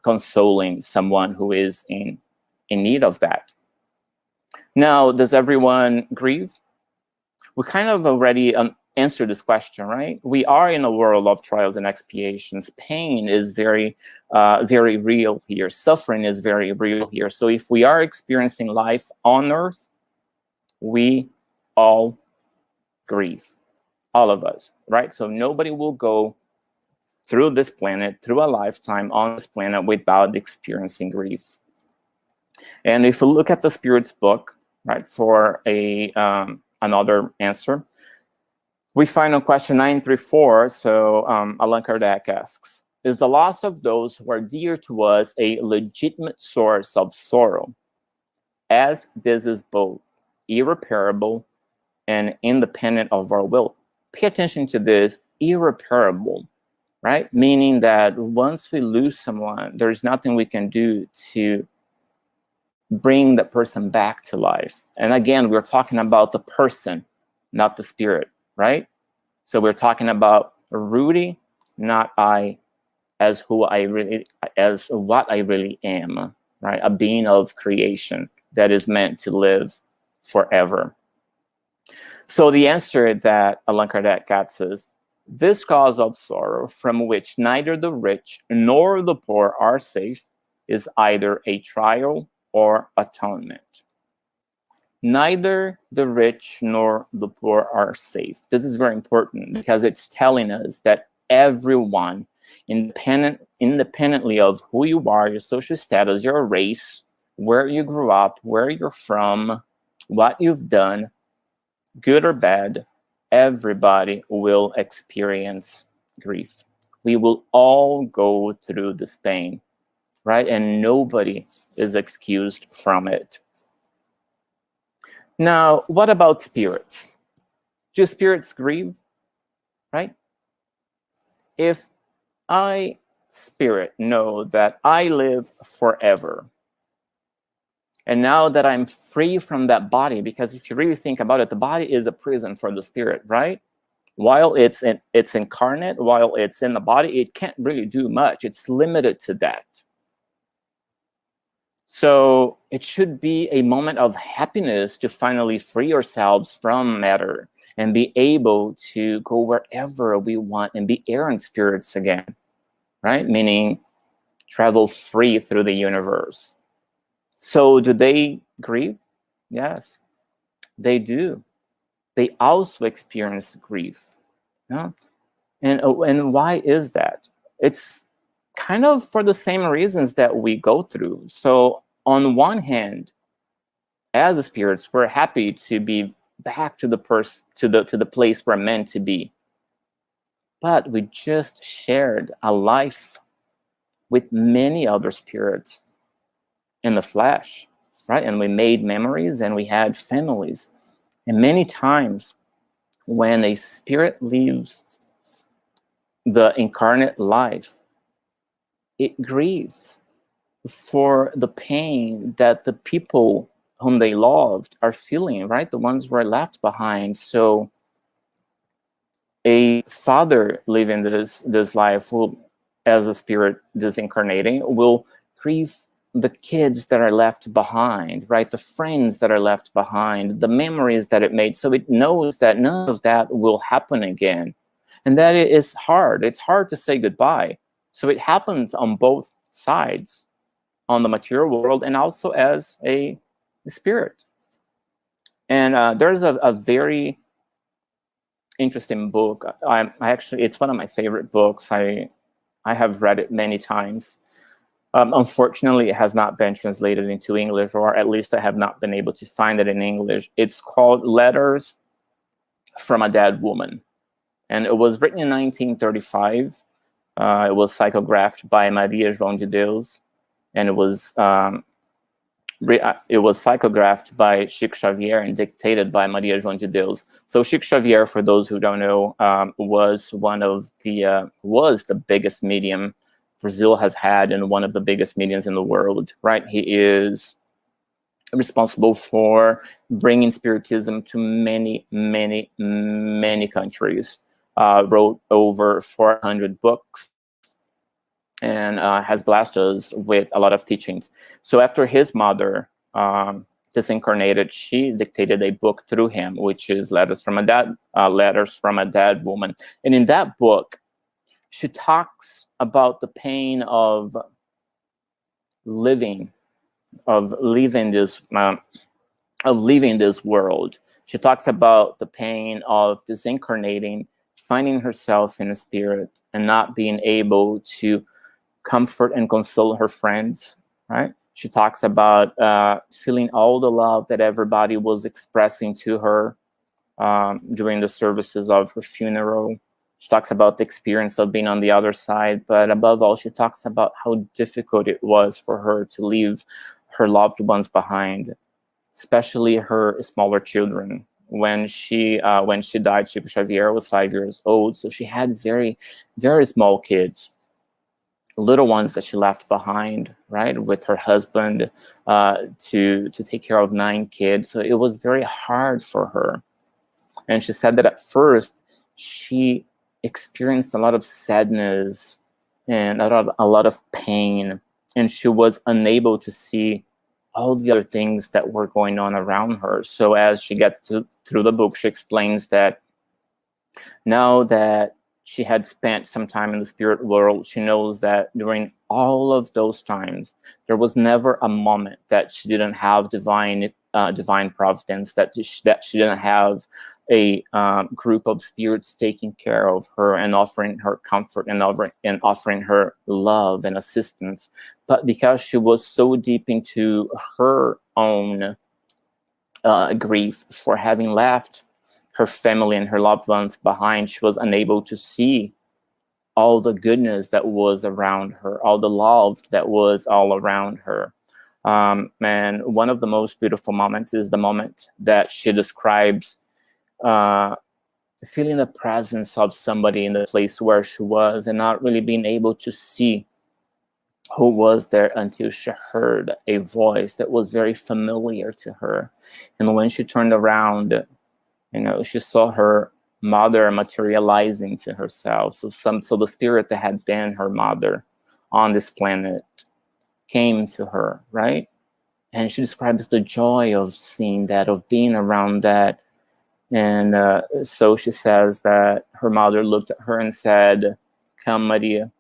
consoling someone who is in need of that. Now, does everyone grieve? We kind of already answered this question, right? We are in a world of trials and expiations. Pain is very, very real here. Suffering is very real here. So if we are experiencing life on earth, we all grieve, all of us, right? So nobody will go through this planet, through a lifetime on this planet without experiencing grief. And if we look at the Spirit's book, right, for another answer, we find on question 934, so Allan Kardec asks, is the loss of those who are dear to us a legitimate source of sorrow, as this is both irreparable and independent of our will? Pay attention to this, irreparable, right? Meaning that once we lose someone, there's nothing we can do to bring that person back to life. And again, we're talking about the person, not the spirit, right? So we're talking about Rudy, not I, as what I really am, right? A being of creation that is meant to live forever. So the answer that Allan Kardec gets is, this cause of sorrow from which neither the rich nor the poor are safe is either a trial or atonement. Neither the rich nor the poor are safe. This is very important because it's telling us that everyone, independently of who you are, your social status, your race, where you grew up, where you're from, what you've done, good or bad, everybody will experience grief. We will all go through this pain, right? And nobody is excused from it. Now, what about spirits? Do spirits grieve, right? If I, spirit, know that I live forever, and now that I'm free from that body, because if you really think about it, the body is a prison for the spirit, right? While it's incarnate, while it's in the body, it can't really do much. It's limited to that. So it should be a moment of happiness to finally free ourselves from matter and be able to go wherever we want and be errant spirits again, right? Meaning travel free through the universe. So do they grieve? Yes, they do. They also experience grief. Yeah? And why is that? It's kind of for the same reasons that we go through. So on one hand, as spirits, we're happy to be back to the place we're meant to be. But we just shared a life with many other spirits in the flesh, right? And we made memories and we had families. And many times when a spirit leaves the incarnate life, it grieves for the pain that the people whom they loved are feeling, right? The ones who are left behind. So a father living this life will, as a spirit disincarnating, will grieve the kids that are left behind, right? The friends that are left behind, the memories that it made. So it knows that none of that will happen again. And that is hard. It's hard to say goodbye. So it happens on both sides, on the material world and also as a spirit. And there's a very interesting book. I actually, it's one of my favorite books. I have read it many times. Unfortunately, it has not been translated into English, or at least I have not been able to find it in English. It's called Letters from a Dead Woman. And it was written in 1935. It was psychographed by Maria João de Deus. And it was psychographed by Chico Xavier and dictated by Maria João de Deus. So Chico Xavier, for those who don't know, was the biggest medium Brazil has had, and one of the biggest mediums in the world, right? He is responsible for bringing Spiritism to many, many, many countries. Wrote over 400 books, and has blessed us with a lot of teachings. So after his mother disincarnated, she dictated a book through him, which is Letters from a Dead Woman. And in that book, she talks about the pain of leaving this world. She talks about the pain of disincarnating, finding herself in a spirit, and not being able to comfort and console her friends, right? She talks about feeling all the love that everybody was expressing to her during the services of her funeral. She talks about the experience of being on the other side, but above all, she talks about how difficult it was for her to leave her loved ones behind, especially her smaller children. When she died, Chico Xavier was 5 years old, so she had very, very small kids, little ones that she left behind, right, with her husband to take care of 9 kids. So it was very hard for her. And she said that at first she experienced a lot of sadness and a lot of pain, and she was unable to see all the other things that were going on around her. So as she gets through the book, she explains that now that she had spent some time in the spirit world, she knows that during all of those times, there was never a moment that she didn't have divine providence, that she didn't have a group of spirits taking care of her and offering her comfort and offering her love and assistance. But because she was so deep into her own grief for having left her family and her loved ones behind, she was unable to see all the goodness that was around her, all the love that was all around her. And one of the most beautiful moments is the moment that she describes feeling the presence of somebody in the place where she was and not really being able to see who was there until she heard a voice that was very familiar to her. And when she turned around, she saw her mother materializing to herself. So the spirit that had been her mother on this planet came to her, right? And she describes the joy of seeing that, of being around that. And so she says that her mother looked at her and said, "Come, Maria,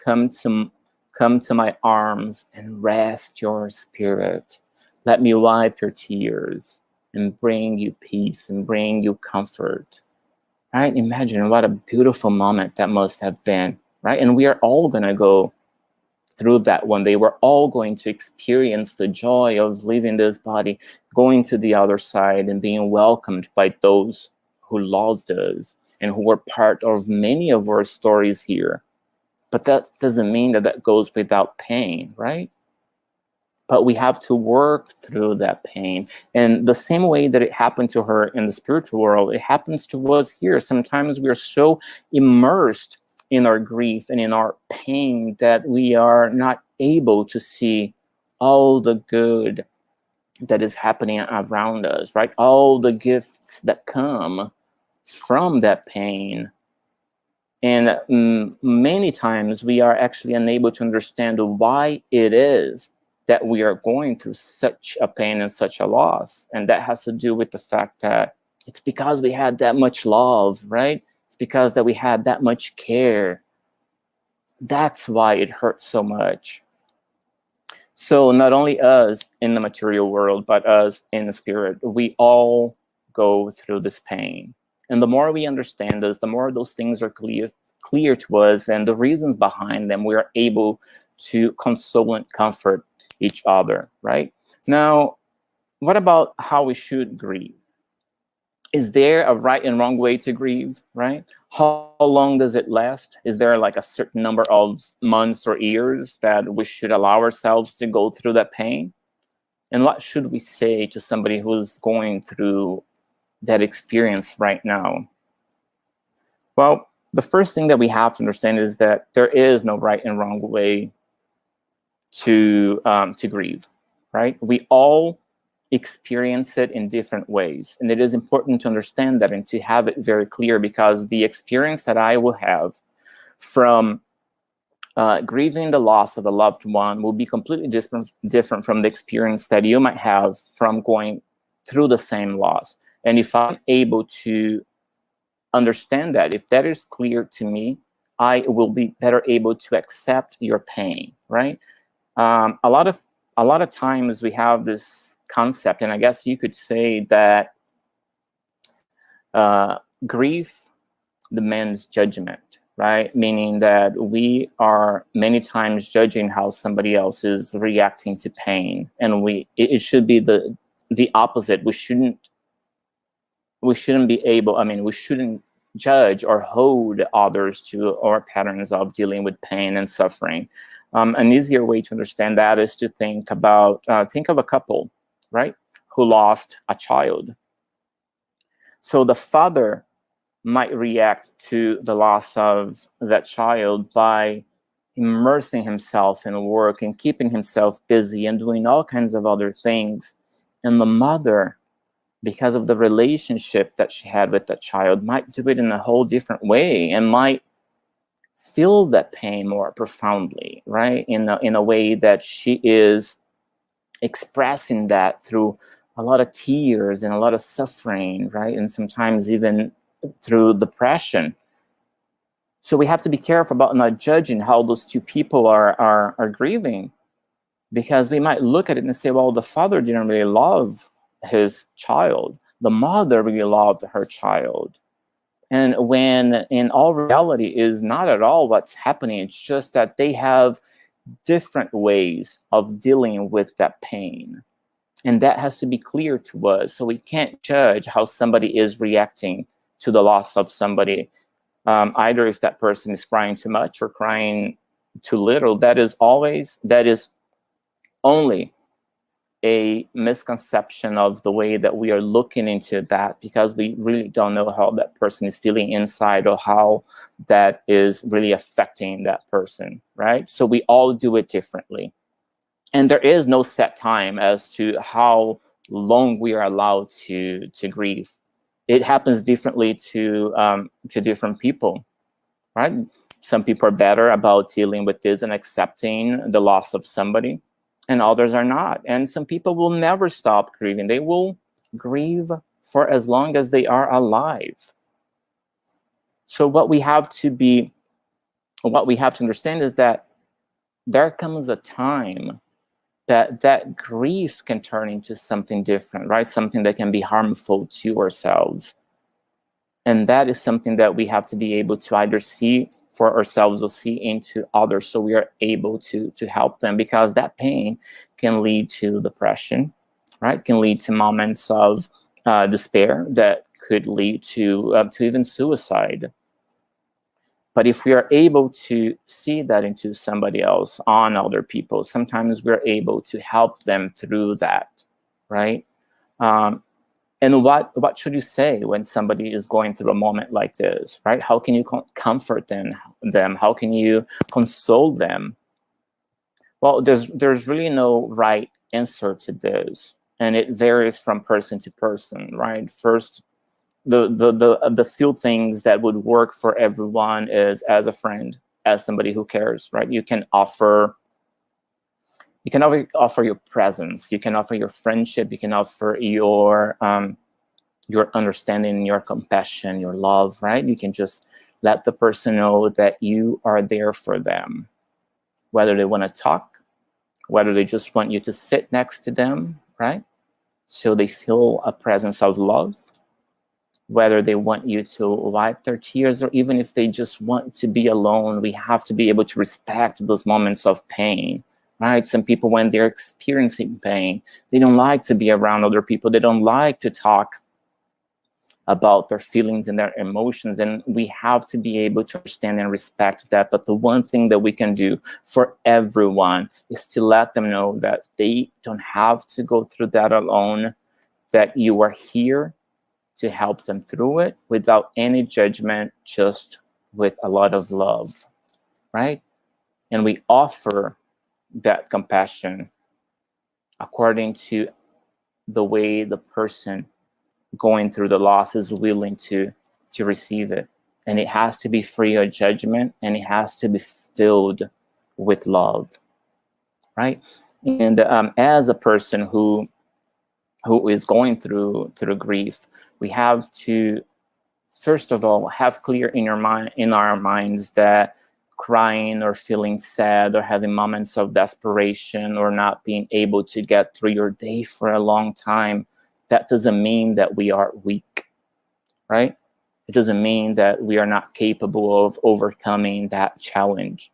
come to my arms and rest your spirit. Let me wipe your tears and bring you peace and bring you comfort." Right? Imagine what a beautiful moment that must have been, right? And we are all going to go through that one day. We're all going to experience the joy of leaving this body, going to the other side and being welcomed by those who loved us and who were part of many of our stories here. But that doesn't mean that goes without pain, right? But we have to work through that pain. And the same way that it happened to her in the spiritual world, it happens to us here. Sometimes we are so immersed in our grief and in our pain that we are not able to see all the good that is happening around us, right? All the gifts that come from that pain. And many times we are actually unable to understand why it is that we are going through such a pain and such a loss. And that has to do with the fact that it's because we had that much love, right? It's because that we had that much care. That's why it hurts so much. So not only us in the material world, but us in the spirit, we all go through this pain. And the more we understand this, the more those things are clear to us, and the reasons behind them, we are able to console and comfort each other, right? Now, what about how we should grieve? Is there a right and wrong way to grieve, right? How long does it last? Is there like a certain number of months or years that we should allow ourselves to go through that pain? And what should we say to somebody who's going through that experience right now? Well, the first thing that we have to understand is that there is no right and wrong way to grieve, right? We all experience it in different ways. And it is important to understand that and to have it very clear, because the experience that I will have from grieving the loss of a loved one will be completely different from the experience that you might have from going through the same loss. And if I'm able to understand that, if that is clear to me, I will be better able to accept your pain, right? A lot of times we have this concept, and I guess you could say that grief demands judgment, right? Meaning that we are many times judging how somebody else is reacting to pain, and it should be the opposite. We shouldn't be able, I mean, we shouldn't judge or hold others to our patterns of dealing with pain and suffering. An easier way to understand that is to think of a couple, right, who lost a child. So the father might react to the loss of that child by immersing himself in work and keeping himself busy and doing all kinds of other things. And the mother, because of the relationship that she had with that child, might do it in a whole different way and might feel that pain more profoundly, right? In a way that she is expressing that through a lot of tears and a lot of suffering, right? And sometimes even through depression. So we have to be careful about not judging how those two people are grieving, because we might look at it and say, well, the father didn't really love his child. The mother really loved her child. And when in all reality is not at all what's happening. It's just that they have different ways of dealing with that pain. And that has to be clear to us. So we can't judge how somebody is reacting to the loss of somebody, either if that person is crying too much or crying too little. That is only a misconception of the way that we are looking into that, because we really don't know how that person is feeling inside or how that is really affecting that person, right? So we all do it differently. And there is no set time as to how long we are allowed to grieve. It happens differently to different people, right? Some people are better about dealing with this and accepting the loss of somebody, and others are not. And some people will never stop grieving. They will grieve for as long as they are alive. So what we have to understand is that there comes a time that grief can turn into something different, right? Something that can be harmful to ourselves. And that is something that we have to be able to either see for ourselves or see into others, so we are able to help them, because that pain can lead to depression, right? Can lead to moments of despair that could lead to even suicide. But if we are able to see that into somebody else, on other people, sometimes we're able to help them through that, right? And what should you say when somebody is going through a moment like this, right? How can you comfort them? How can you console them? Well, there's really no right answer to this, and it varies from person to person, right? First, the few things that would work for everyone is as a friend, as somebody who cares, right? You can offer your presence, you can offer your friendship, you can offer your understanding, your compassion, your love, right? You can just let the person know that you are there for them, whether they want to talk, whether they just want you to sit next to them, right? So they feel a presence of love. whether they want you to wipe their tears or even if they just want to be alone. We have to be able to respect those moments of pain, right? Some people, when they're experiencing pain, they don't like to be around other people. They don't like to talk about their feelings and their emotions, and we have to be able to understand and respect that. But the one thing that we can do for everyone is to let them know that they don't have to go through that alone, that you are here to help them through it without any judgment, just with a lot of love, right? And we offer that compassion according to the way the person going through the loss is willing to receive it. And it has to be free of judgment, and it has to be filled with love, right? And as a person who is going through grief, we have to, first of all, have clear in our minds that crying or feeling sad or having moments of desperation or not being able to get through your day for a long time, that doesn't mean that we are weak, right? It doesn't mean that we are not capable of overcoming that challenge.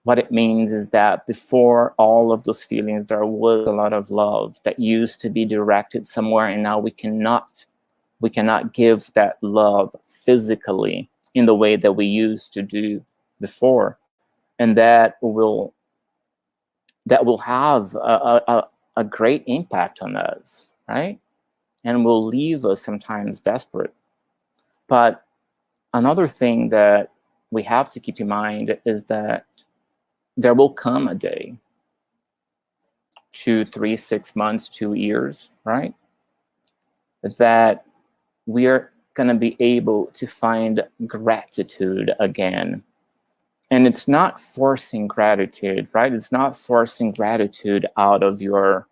What it means is that before all of those feelings, there was a lot of love that used to be directed somewhere, and now we cannot give that love physically in the way that we used to do before. And that will have a great impact on us, right? And will leave us sometimes desperate. But another thing that we have to keep in mind is that there will come a day, 2, 3, 6 months, 2 years, right? That we are going to be able to find gratitude again. And it's not forcing gratitude, right? It's not forcing gratitude out of your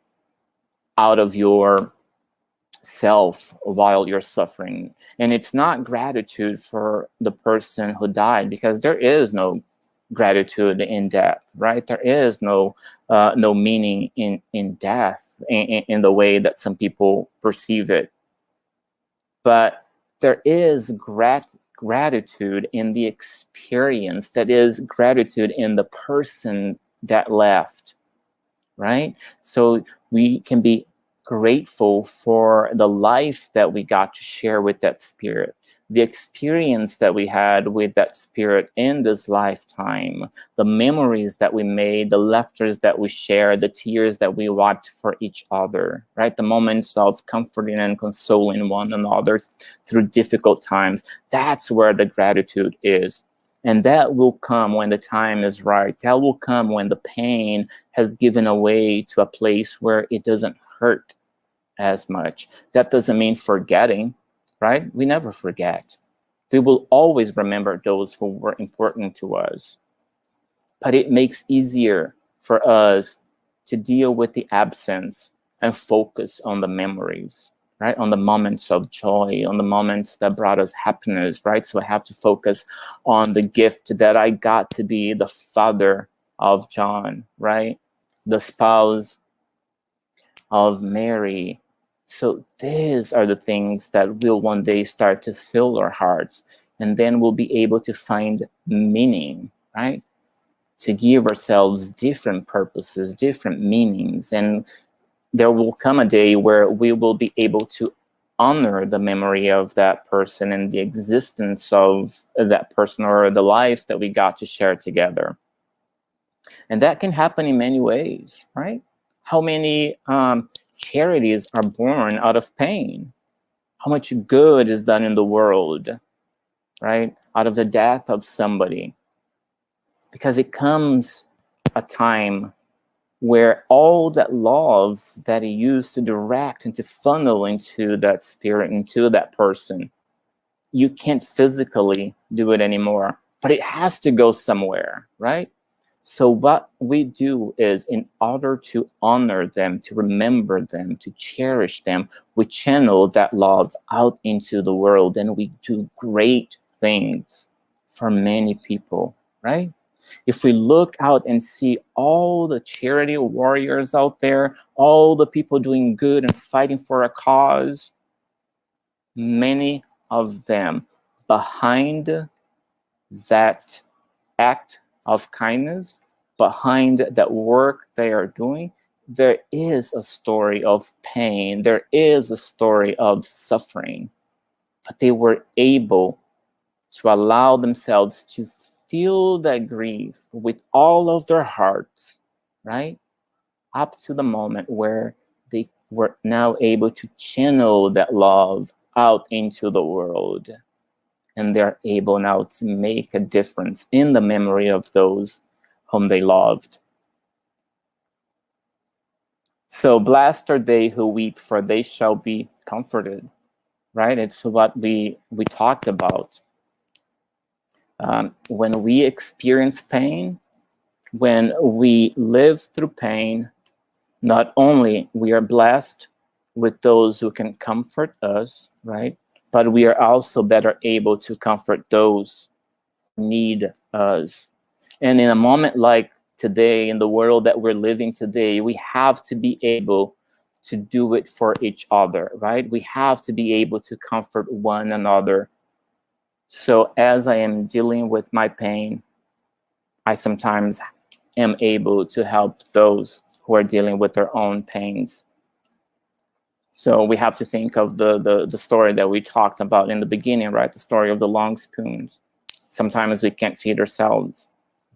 self while you're suffering. And it's not gratitude for the person who died, because there is no gratitude in death, right? There is no meaning in death in the way that some people perceive it. But there is gratitude in the experience, that is gratitude in the person that left, right? So we can be grateful for the life that we got to share with that spirit, the experience that we had with that spirit in this lifetime, the memories that we made, the laughters that we shared, the tears that we wiped for each other, right? The moments of comforting and consoling one another through difficult times. That's where the gratitude is. And that will come when the time is right. That will come when the pain has given away to a place where it doesn't hurt as much. That doesn't mean forgetting, right? We never forget. We will always remember those who were important to us. But it makes easier for us to deal with the absence and focus on the memories, right? On the moments of joy, on the moments that brought us happiness, right? So I have to focus on the gift that I got to be the father of John, right? The spouse of Mary. So these are the things that will one day start to fill our hearts, and then we'll be able to find meaning, right? To give ourselves different purposes, different meanings. And there will come a day where we will be able to honor the memory of that person and the existence of that person, or the life that we got to share together. And that can happen in many ways, right? How many charities are born out of pain? How much good is done in the world, right? Out of the death of somebody. Because it comes a time where all that love that he used to direct and to funnel into that spirit, into that person, you can't physically do it anymore, but it has to go somewhere, right? So what we do is, in order to honor them, to remember them, to cherish them, we channel that love out into the world, and we do great things for many people, right? If we look out and see all the charity warriors out there, all the people doing good and fighting for a cause, many of them, behind that act of kindness, behind that work they are doing, there is a story of pain, there is a story of suffering, but they were able to allow themselves to feel that grief with all of their hearts, right? Up to the moment where they were now able to channel that love out into the world. And they're able now to make a difference in the memory of those whom they loved. So blessed are they who weep, for they shall be comforted, right? It's what we talked about. When we experience pain, when we live through pain, not only we are blessed with those who can comfort us, right? But we are also better able to comfort those who need us. And in a moment like today, in the world that we're living today, we have to be able to do it for each other, right? We have to be able to comfort one another. So as I am dealing with my pain, I sometimes am able to help those who are dealing with their own pains. So we have to think of the story that we talked about in the beginning, right? The story of the long spoons. Sometimes we can't feed ourselves,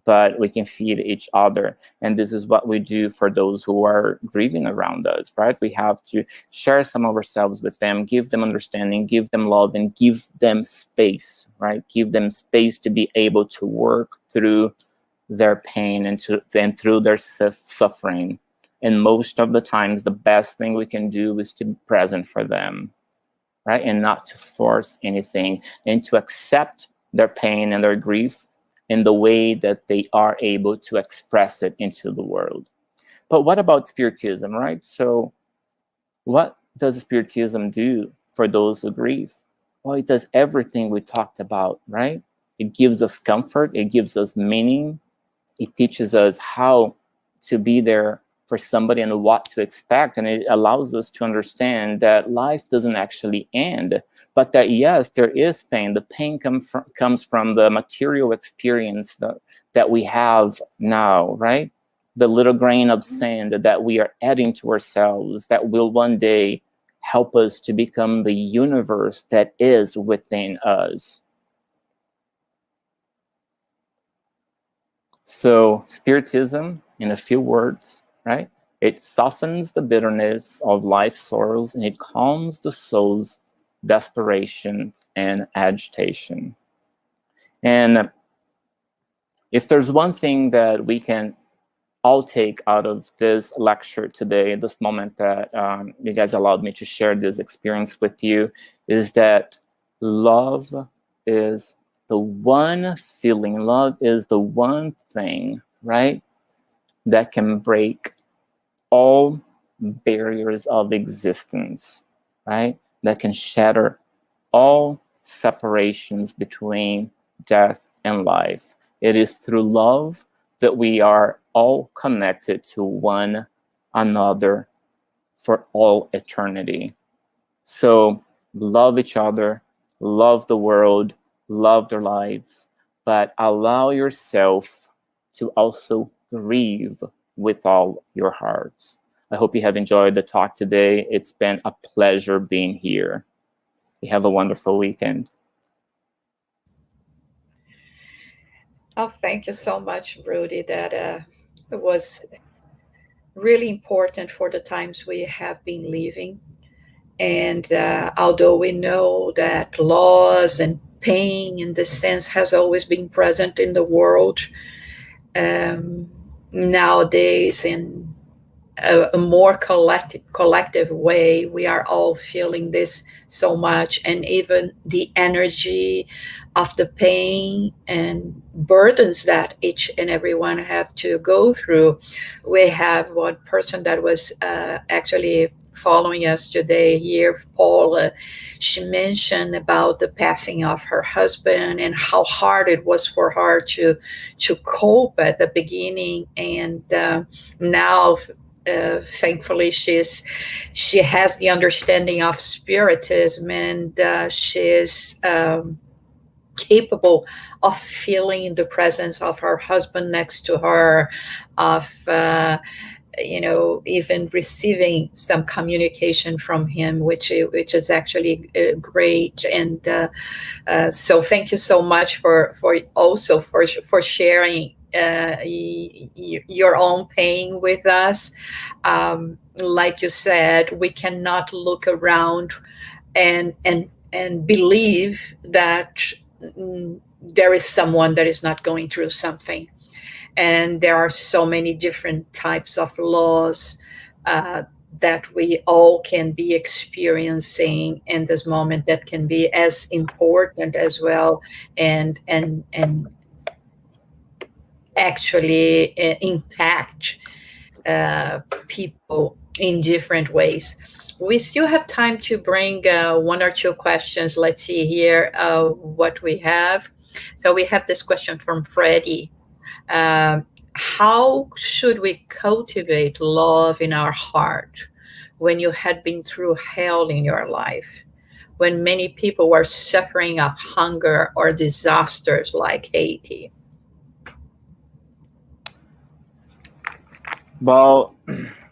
but we can feed each other. And this is what we do for those who are grieving around us, right? We have to share some of ourselves with them, give them understanding, give them love, and give them space, right? Give them space to be able to work through their pain and through their suffering. And most of the times, the best thing we can do is to be present for them, right? And not to force anything, and to accept their pain and their grief in the way that they are able to express it into the world. But what about Spiritism, right? So what does Spiritism do for those who grieve? Well, it does everything we talked about, right? It gives us comfort, it gives us meaning, it teaches us how to be there for somebody and what to expect. And it allows us to understand that life doesn't actually end, but that yes, there is pain. The pain comes from the material experience that we have now, right? The little grain of sand that we are adding to ourselves that will one day help us to become the universe that is within us. So Spiritism, in a few words, right? It softens the bitterness of life's sorrows, and it calms the soul's desperation and agitation. And if there's one thing that we can all take out of this lecture today, this moment that you guys allowed me to share this experience with you, is that love is the one feeling, love is the one thing, right, that can break all barriers of existence, right? That can shatter all separations between death and life. It is through love that we are all connected to one another for all eternity. So love each other, love the world, love their lives, but allow yourself to also grieve with all your hearts. I hope you have enjoyed the talk today. It's been a pleasure being here. You have a wonderful weekend. Oh, thank you so much, Rudy. That it was really important for the times we have been living. And although we know that loss and pain in this sense has always been present in the world, nowadays in a more collective way, we are all feeling this so much, and even the energy of the pain and burdens that each and everyone have to go through. We have one person that was actually following us today here, Paula. She mentioned about the passing of her husband and how hard it was for her to cope at the beginning, and now thankfully she has the understanding of spiritism, and she's capable of feeling the presence of her husband next to her, of even receiving some communication from him, which is actually great. And so thank you so much for also for sharing your own pain with us. Like you said, we cannot look around and believe that there is someone that is not going through something. And there are so many different types of loss that we all can be experiencing in this moment, that can be as important as well, and actually impact people in different ways. We still have time to bring one or two questions. Let's see here what we have. So we have this question from Freddie. How should we cultivate love in our heart when you had been through hell in your life, when many people were suffering of hunger or disasters like Haiti? Well,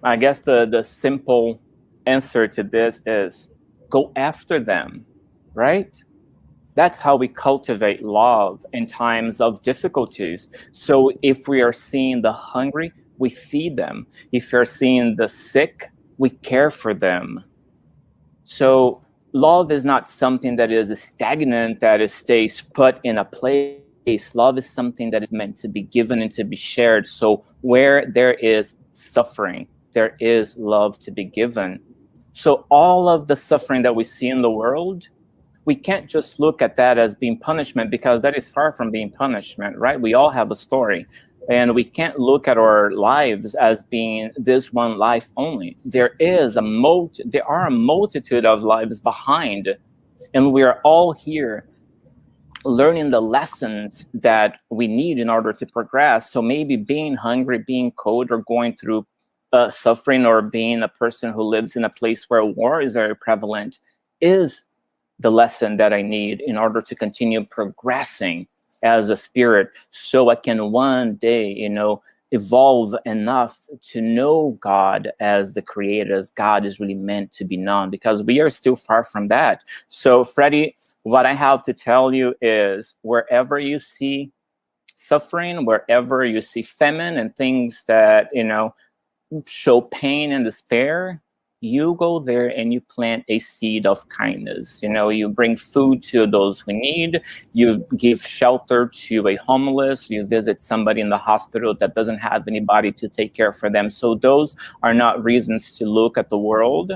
I guess the simple answer to this is go after them, right? That's how we cultivate love in times of difficulties. So if we are seeing the hungry, we feed them. If we're seeing the sick, we care for them. So love is not something that is stagnant, that it stays put in a place. Love is something that is meant to be given and to be shared. So where there is suffering, there is love to be given. So all of the suffering that we see in the world, we can't just look at that as being punishment, because that is far from being punishment, right? We all have a story. And we can't look at our lives as being this one life only. There are a multitude of lives behind, and we are all here learning the lessons that we need in order to progress. So maybe being hungry, being cold, or going through suffering, or being a person who lives in a place where war is very prevalent, is the lesson that I need in order to continue progressing as a spirit, so I can one day, evolve enough to know God as the creator, as God is really meant to be known, because we are still far from that. So Freddie, what I have to tell you is, wherever you see suffering, wherever you see famine and things that, show pain and despair, you go there and you plant a seed of kindness. You bring food to those who need, you give shelter to a homeless, you visit somebody in the hospital that doesn't have anybody to take care for them. So those are not reasons to look at the world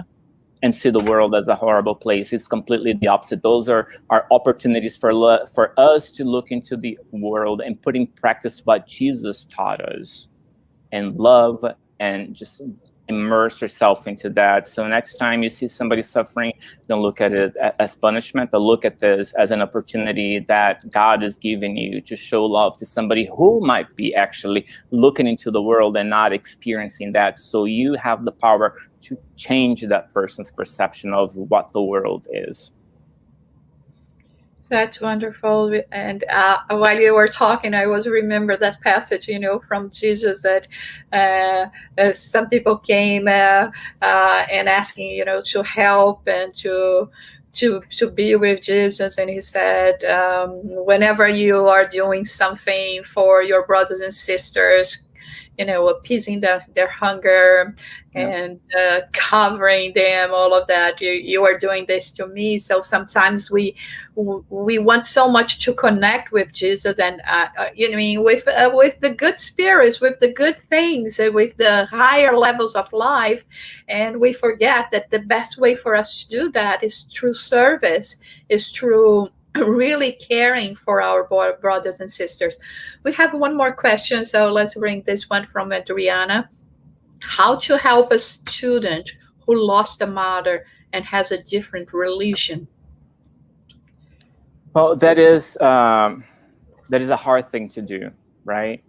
and see the world as a horrible place. It's completely the opposite. Those are opportunities for us to look into the world and put in practice what Jesus taught us, and love, and just immerse yourself into that. So next time you see somebody suffering, don't look at it as punishment, but look at this as an opportunity that God is giving you to show love to somebody who might be actually looking into the world and not experiencing that. So you have the power to change that person's perception of what the world is. That's wonderful. And while you were talking, I was remember that passage, from Jesus, that some people came and asking, to help and to be with Jesus. And he said, whenever you are doing something for your brothers and sisters, appeasing their hunger, and covering them, all of that, you are doing this to me. So sometimes we want so much to connect with Jesus, and with the good spirits, with the good things, with the higher levels of life, and we forget that the best way for us to do that is through service, is through really caring for our brothers and sisters. We have one more question, so let's bring this one from Adriana. How to help a student who lost a mother and has a different religion? Well, that is a hard thing to do, right?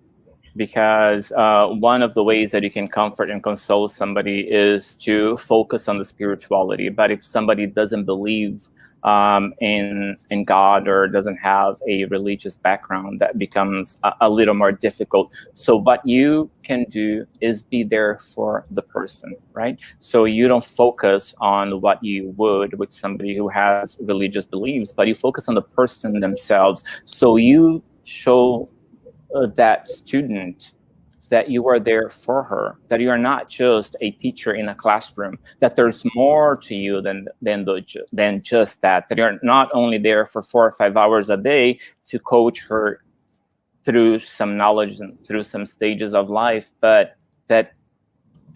because one of the ways that you can comfort and console somebody is to focus on the spirituality. But if somebody doesn't believe in God or doesn't have a religious background, that becomes a little more difficult. So what you can do is be there for the person, right? So you don't focus on what you would with somebody who has religious beliefs, but you focus on the person themselves. So you show that student that you are there for her, that you are not just a teacher in a classroom, that there's more to you than just that you're not only there for 4 or 5 hours a day to coach her through some knowledge and through some stages of life, but that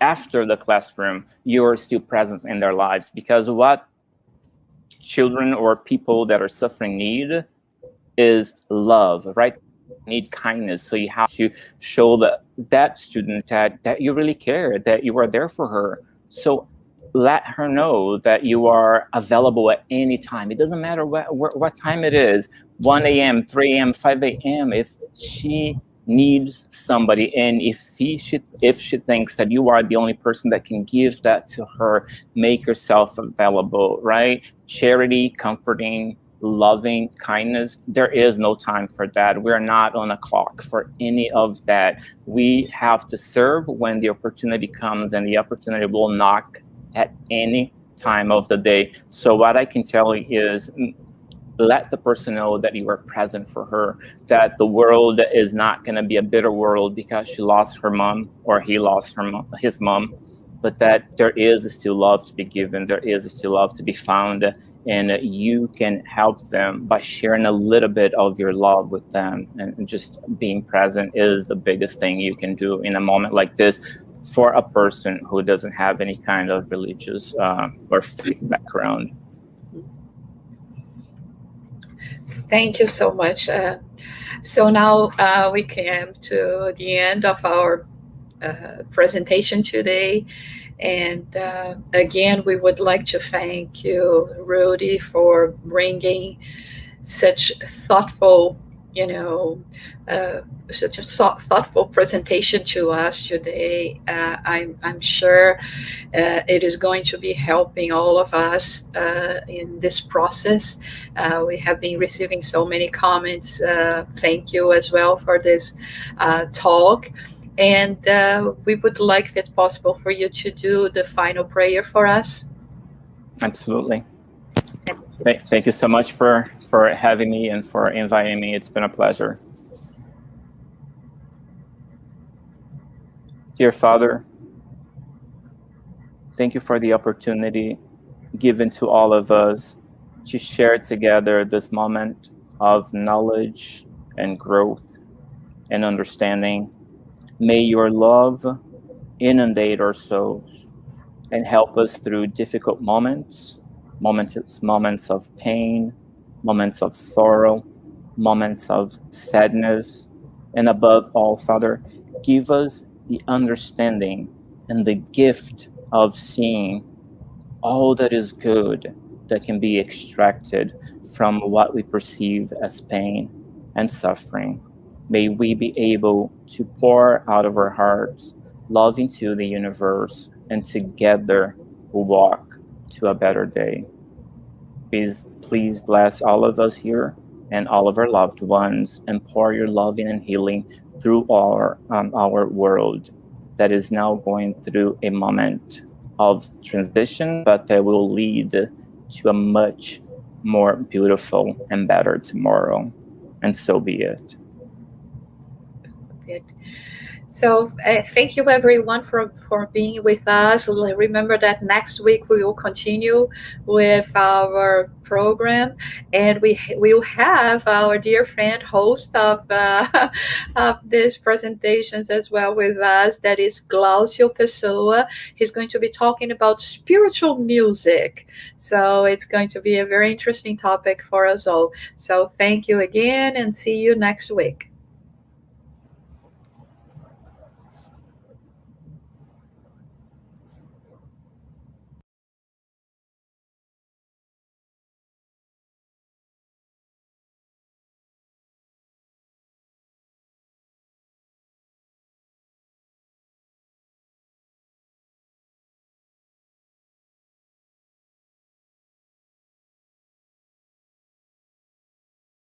after the classroom, you're still present in their lives. Because what children or people that are suffering need is love, right? Need kindness. So you have to show that student that you really care, that you are there for her. So let her know that you are available at any time. It doesn't matter what time it is, 1 a.m., 3 a.m., 5 a.m. If she needs somebody, and if she thinks that you are the only person that can give that to her, make yourself available, right? Charity, comforting, loving, kindness, there is no time for that. We're not on a clock for any of that. We have to serve when the opportunity comes, and the opportunity will knock at any time of the day. So what I can tell you is, let the person know that you are present for her, that the world is not going to be a bitter world because she lost her mom or he lost his mom, but that there is still love to be given, there is still love to be found, and you can help them by sharing a little bit of your love with them. And just being present is the biggest thing you can do in a moment like this for a person who doesn't have any kind of religious or faith background. Thank you so much. So now we came to the end of our presentation today. And again, we would like to thank you, Rudy, for bringing such thoughtful, such a thoughtful presentation to us today. I'm sure it is going to be helping all of us in this process. We have been receiving so many comments. Thank you as well for this talk. And we would like, if it's possible, for you to do the final prayer for us. Absolutely. Thank you so much for having me and for inviting me. It's been a pleasure. Dear Father, thank you for the opportunity given to all of us to share together this moment of knowledge and growth and understanding. May your love inundate our souls and help us through difficult moments of pain, moments of sorrow, moments of sadness. And above all, Father, give us the understanding and the gift of seeing all that is good that can be extracted from what we perceive as pain and suffering. May we be able to pour out of our hearts love into the universe, and together we'll walk to a better day. Please bless all of us here and all of our loved ones, and pour your loving and healing through our world that is now going through a moment of transition, but that will lead to a much more beautiful and better tomorrow. And so be it. So thank you everyone for being with us. Remember that next week we will continue with our program, and we will have our dear friend, host of these presentations as well with us, that is Glaucio Pessoa. He's going to be talking about spiritual music. So it's going to be a very interesting topic for us all. So thank you again, and see you next week.